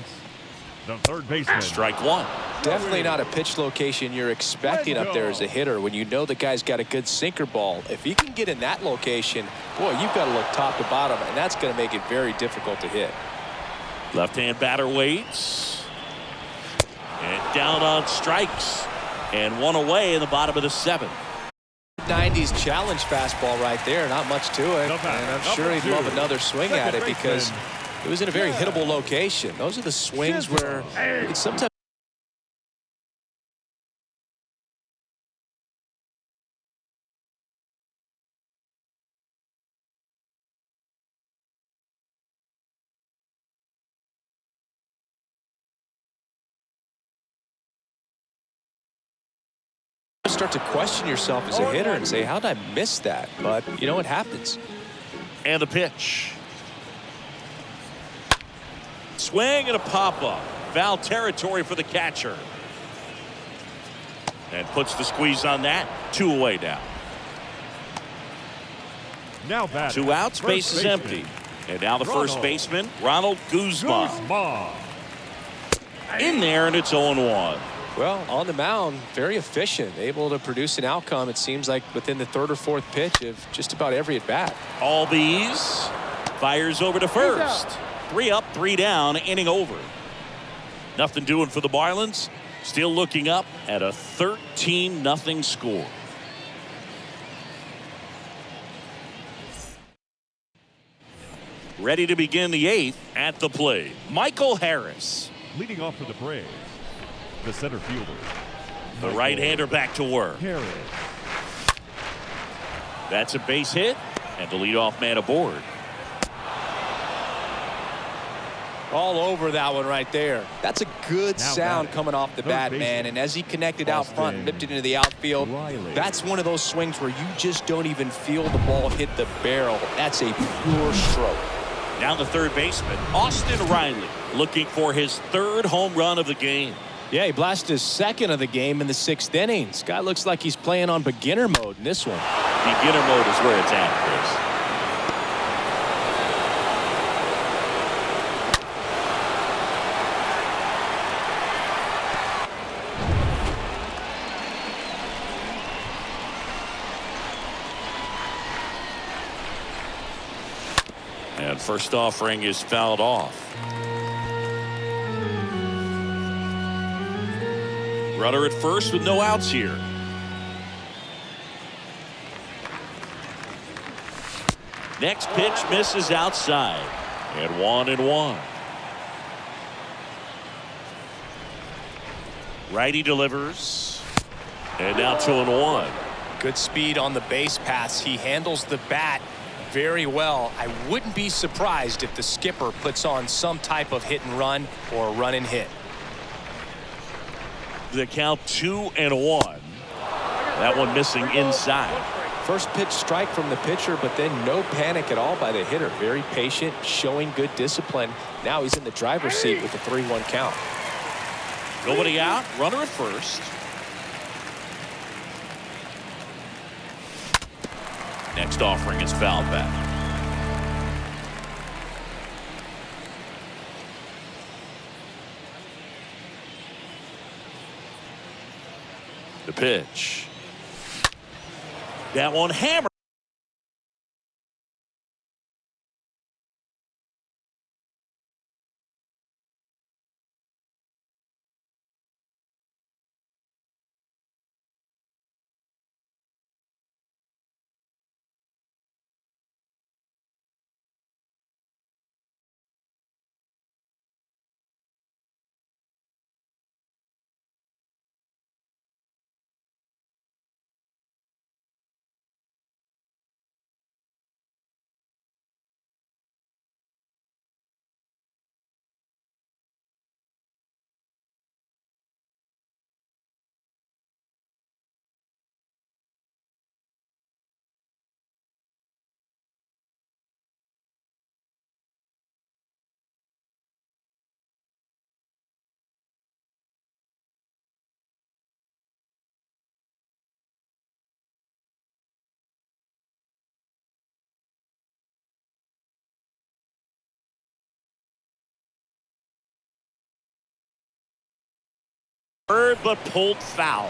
the 3rd baseman. Strike 1. Definitely not a pitch location you're expecting up there as a hitter when you know the guy's got a good sinker ball. If he can get in that location, boy, you've got to look top to bottom, and that's going to make it very difficult to hit. Left-hand batter waits. And down on strikes. And one away in the bottom of the 7th. 90s challenge fastball right there. Not much to it. And I'm sure he'd love another swing at it because it was in a very hittable location. Those are the swings where you can sometimes start to question yourself as a hitter and say, how did I miss that? But you know, it happens. And the pitch. Swing and a pop-up. Foul territory for the catcher. And puts the squeeze on that. 2 away now. Now back. 2 outs, base is empty. And now the first baseman, Ronald Guzman. In there, and it's 0-1. Well, on the mound, very efficient, able to produce an outcome, it seems like, within the 3rd or 4th pitch of just about every at-bat. Albies fires over to first. 3 up, 3 down, inning over. Nothing doing for the Marlins. Still looking up at a 13-0 score. Ready to begin the 8th at the plate. Michael Harris. Leading off for the Braves, the center fielder. The right-hander back to work. Harris. That's a base hit, and the leadoff man aboard. All over that one right there. That's a good sound coming off the bat, man. And as he connected out front and lifted into the outfield, that's one of those swings where you just don't even feel the ball hit the barrel. That's a pure stroke. Now the third baseman, Austin Riley, looking for his 3rd home run of the game. Yeah, he blasted his 2nd of the game in the 6th inning. This guy looks like he's playing on beginner mode in this one. Beginner mode is where it's at, Chris. And first offering is fouled off. Runner at first with no outs here. Next pitch misses outside. And 1-1. Righty delivers. And now 2-1. Good speed on the base pass. He handles the bat very well. I wouldn't be surprised if the skipper puts on some type of hit and run or run and hit. The count 2-1. That one missing inside. First pitch strike from the pitcher, but then no panic at all by the hitter. Very patient, showing good discipline. Now he's in the driver's seat with the 3-1 count. Nobody out. Runner at first. Next offering is fouled back. The pitch. That one hammered. But pulled foul.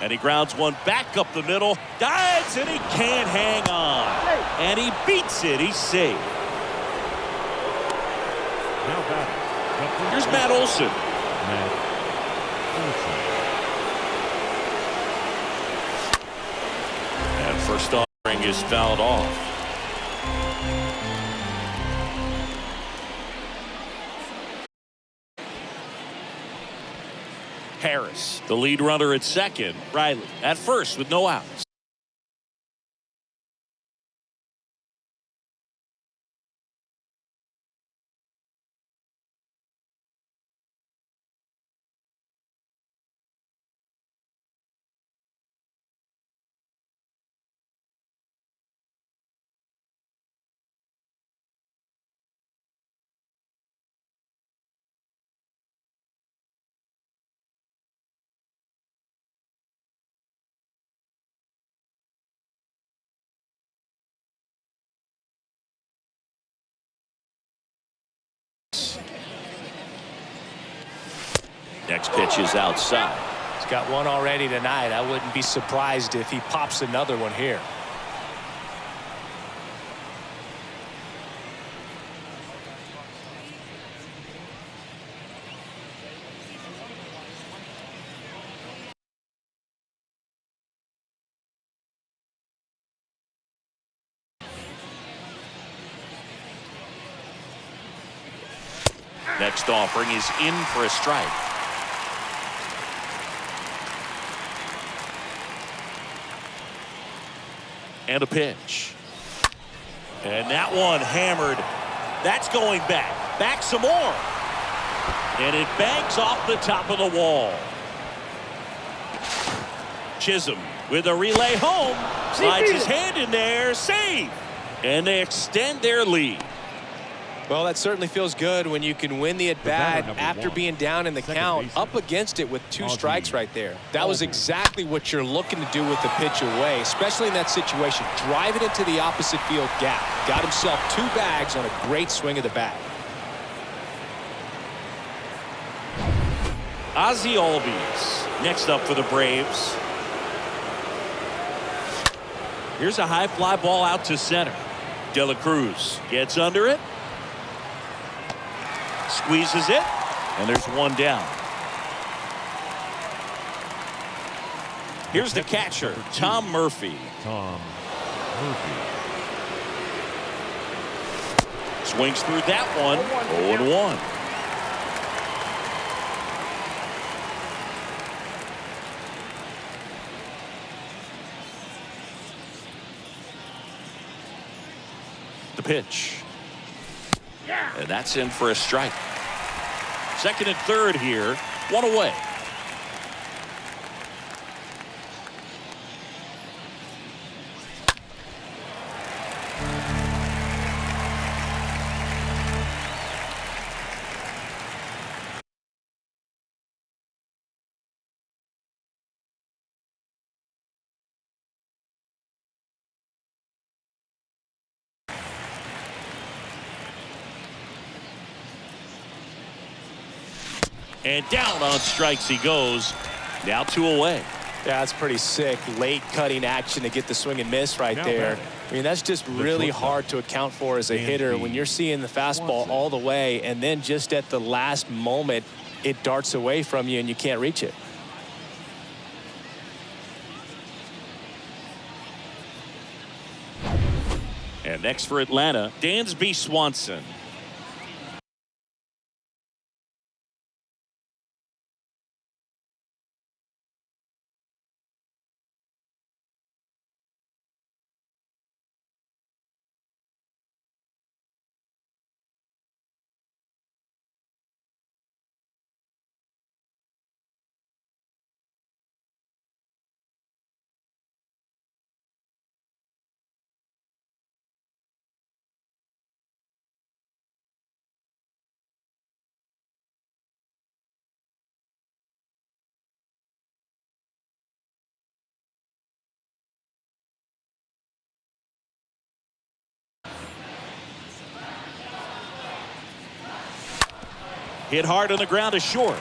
And he grounds one back up the middle. Dives, and he can't hang on. And he beats it. He's safe. Now batting. Here's Matt Olson. Matt Olson. And first offering is fouled off. Harris, the lead runner at second. Riley at first with no outs. Next pitch is outside. He's got one already tonight. I wouldn't be surprised if he pops another one here. Next offering is in for a strike. And a pitch. And that one hammered. That's going back. Back some more. And it bangs off the top of the wall. Chisholm with a relay home. Slides his hand in there. Save. And they extend their lead. Well, that certainly feels good when you can win the at-bat after being down in the count, up against it with 2 strikes right there. That was exactly what you're looking to do with the pitch away, especially in that situation. Drive it into the opposite field gap. Got himself 2 bags on a great swing of the bat. Ozzie Albies next up for the Braves. Here's a high fly ball out to center. De La Cruz gets under it. Squeezes it, and there's one down. Here's the catcher, Tom Murphy. Tom Murphy. Swings through that one. 0-1. The pitch. And that's in for a strike. Second and third here. One away. And down on strikes he goes. Now 2 away. Yeah, that's pretty sick. Late cutting action to get the swing and miss right there. I mean, that's just really hard to account for as a hitter when you're seeing the fastball all the way and then just at the last moment it darts away from you and you can't reach it. And next for Atlanta, Dansby Swanson. Hit hard on the ground to short.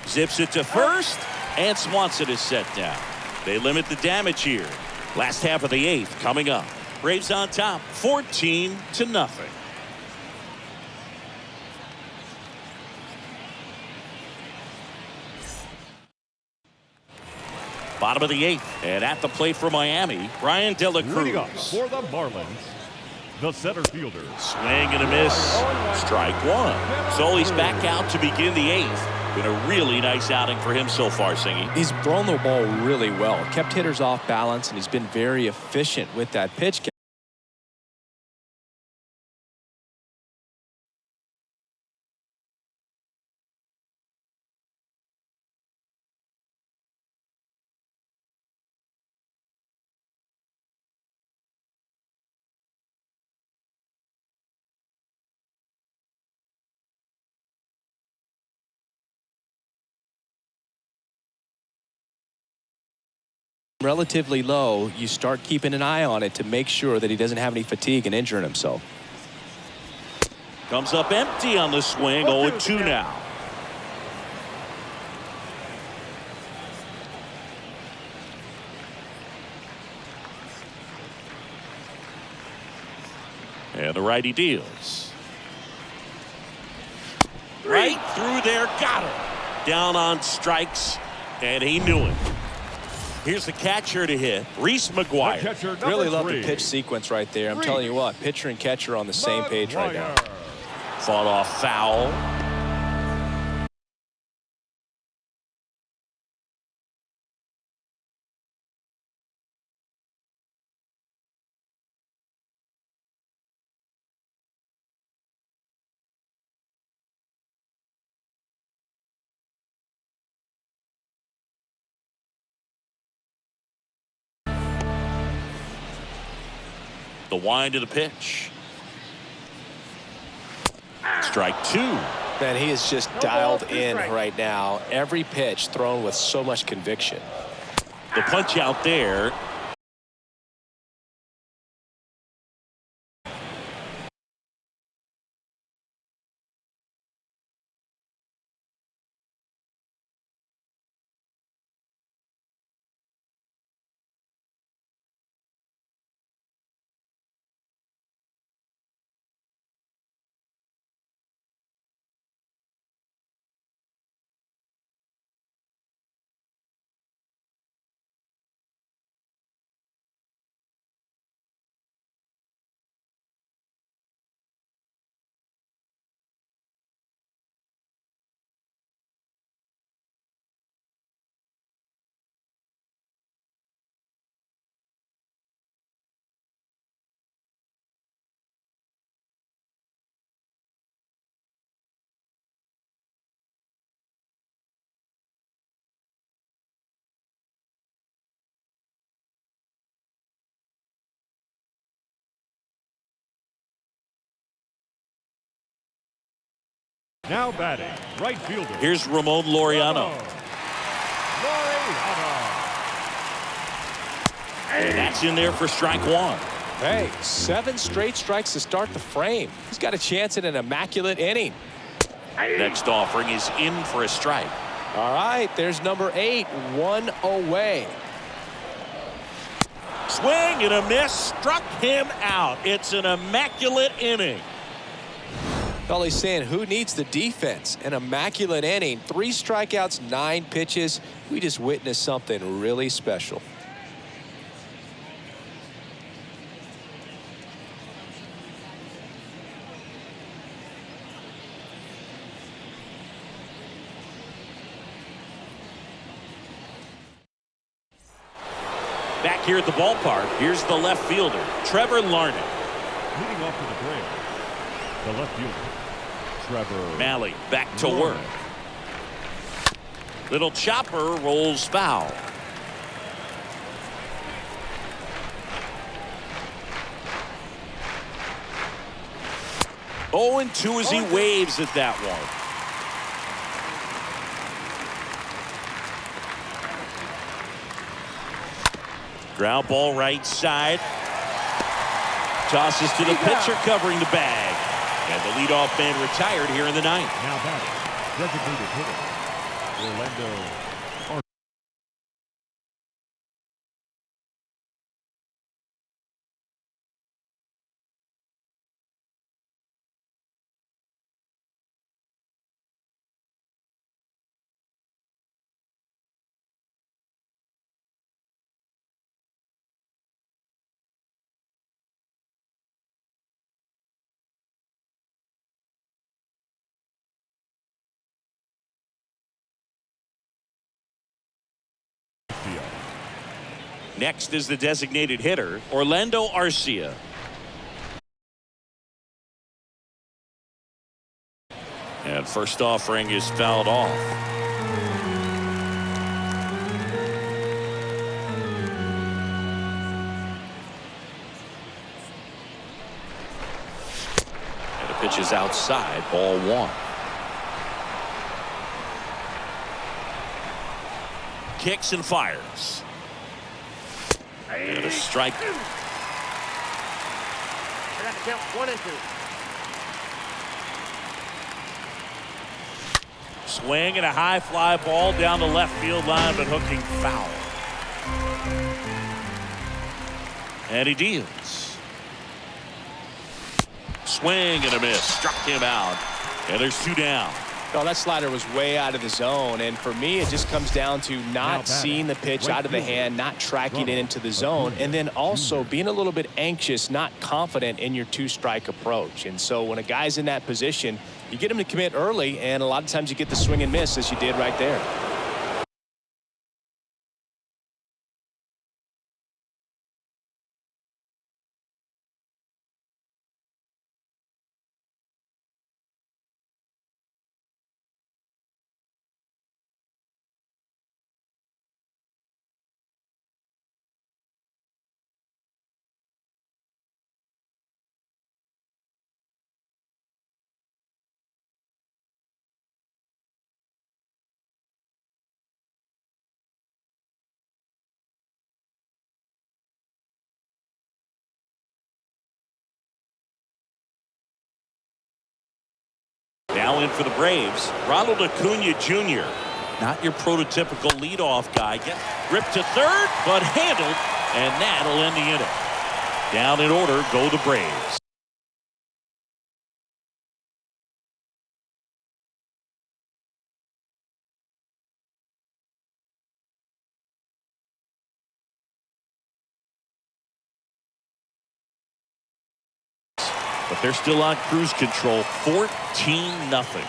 Zips it to first. And Swanson is set down. They limit the damage here. Last half of the 8th coming up. Braves on top 14-0. Bottom of the 8th, and at the plate for Miami, Brian De La Leading up Cruz. for the Marlins, the center fielder. Swing and a miss. Strike one. So he's back out to begin the 8th. Been a really nice outing for him so far, Singy. He's thrown the ball really well. Kept hitters off balance, and he's been very efficient with that pitch. Relatively low, you start keeping an eye on it to make sure that he doesn't have any fatigue and injuring himself. Comes up empty on the swing. 0-2 now. And the righty deals. Right through there. Got him. Down on strikes. And he knew it. Here's the catcher to hit, Reese McGuire. Really love the pitch sequence right there. I'm telling you what, pitcher and catcher on the same page right now. Fought off foul. The wind of the pitch. Strike two. Man, he is just dialed in right now. Every pitch thrown with so much conviction. The punch out there. Now batting, right fielder. Here's Ramon Laureano. And that's in there for strike one. Hey, 7 straight strikes to start the frame. He's got a chance at an immaculate inning. Next offering is in for a strike. All right, there's number 8, 1 away. Swing and a miss. Struck him out. It's an immaculate inning. Well, he's saying, who needs the defense? An immaculate inning. 3 strikeouts, 9 pitches. We just witnessed something really special. Back here at the ballpark, here's the left fielder, Trevor Larnach. Leading off for the Braves, the left fielder, Trevor Malley back to work. Little chopper rolls foul. Oh, and 2 as he waves at that one. Ground ball right side. Tosses to the pitcher covering the bag. And the leadoff man retired here in the 9th. now batting, designated hitter, Orlando Next is the designated hitter, Orlando Arcia. And first offering is fouled off. And the pitch is outside, ball one. Kicks and fires. And a strike. I got to count 1 and 2. Swing and a high fly ball down the left field line, but hooking foul. And he deals. Swing and a miss. Struck him out. And there's 2 down. Oh, that slider was way out of the zone, and for me it just comes down to not seeing the pitch out of the hand, not tracking it into the zone, and then also being a little bit anxious, not confident in your 2-strike approach. And so when a guy's in that position, you get him to commit early, and a lot of times you get the swing and miss as you did right there. Now in for the Braves, Ronald Acuna Jr. Not your prototypical leadoff guy. Gets ripped to third, but handled, and that'll end the inning. Down in order go the Braves. But they're still on cruise control, 14-0.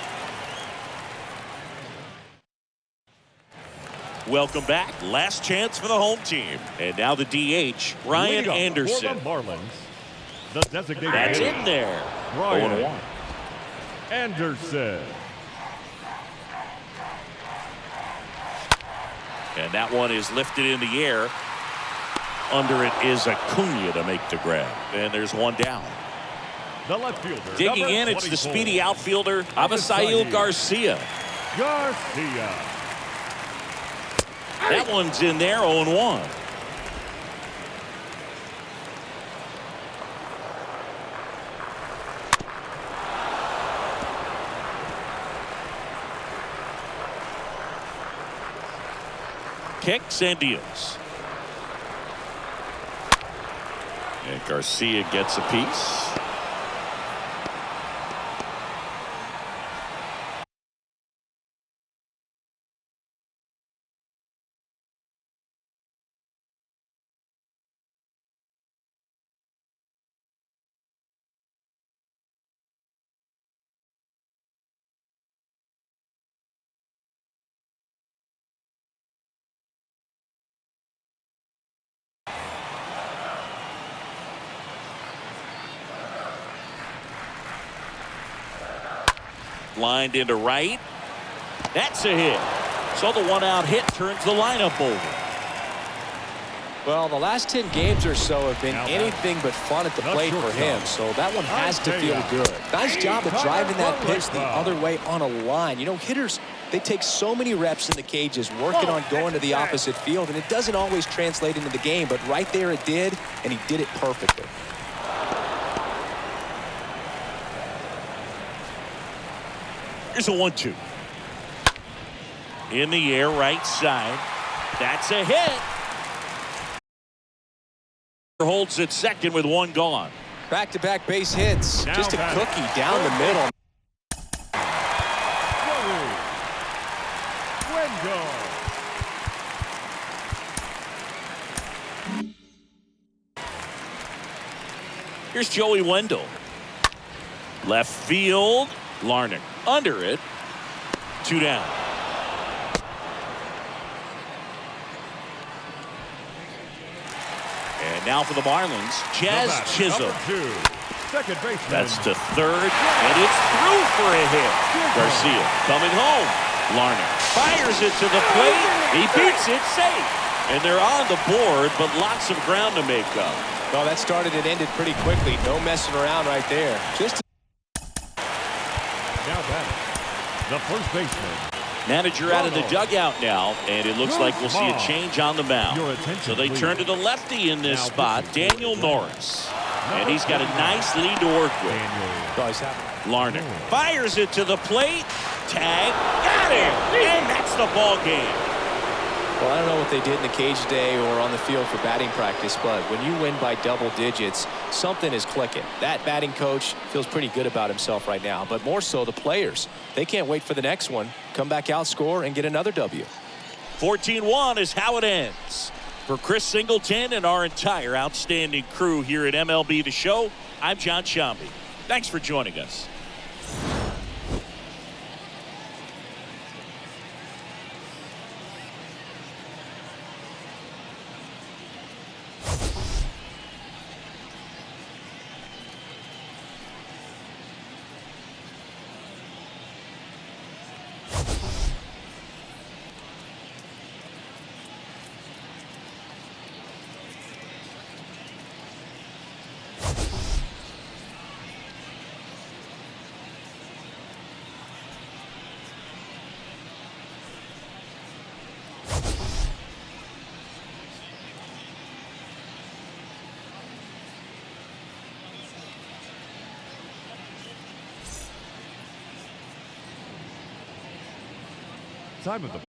Welcome back. Last chance for the home team. And now the DH, Ryan Anderson. For the Marlins, the designated That's hitter, in there. Ryan 0-1. Anderson. And that one is lifted in the air. Under it is Acuna to make the grab. And there's 1 down. The left fielder. Digging in, it's the speedy outfielder, Avisail Garcia. Garcia. That one's in there, 0-1. Kicks and deals. And Garcia gets a piece. Lined into right. That's a hit. So the 1-out hit turns the lineup over. Well, the last 10 games or so have been anything but fun at the plate for him, so that one has to feel good. Nice job of driving that pitch the other way on a line. You know, hitters, they take so many reps in the cages working on going to the opposite field, and it doesn't always translate into the game, but right there it did, and he did it perfectly. Here's a 1-2. In the air, right side. That's a hit. Holds at second with 1 gone. Back-to-back base hits. Now Just a cookie down the middle. Here's Joey Wendell. Left field. Larnach under it. 2 down. now for the Marlins, Jazz Chisholm. Number 2, second baseman. That's to third, and it's through for a hit. Garcia coming home. Larner fires it to the plate. He beats it safe. And they're on the board, but lots of ground to make up. Well, that started and ended pretty quickly. No messing around right there. Just Now batting, the first baseman. Manager out of the dugout now, and it looks like we'll see a Ball. change on the mound. Your attention, So they please. turn to the lefty in this Now spot, pitching. Daniel Norris. And he's got a nice lead to work with. Daniel. Larner fires it to the plate. Tag. Got him. And that's the ball game. Well, I don't know what they did in the cage today or on the field for batting practice, but when you win by double digits, something is clicking. That batting coach feels pretty good about himself right now, but more so the players. They can't wait for the next one. Come back out, score, and get another W. 14-1 is how it ends. For Chris Singleton and our entire outstanding crew here at MLB The Show, I'm John Sciambi. Thanks for joining us. Time of the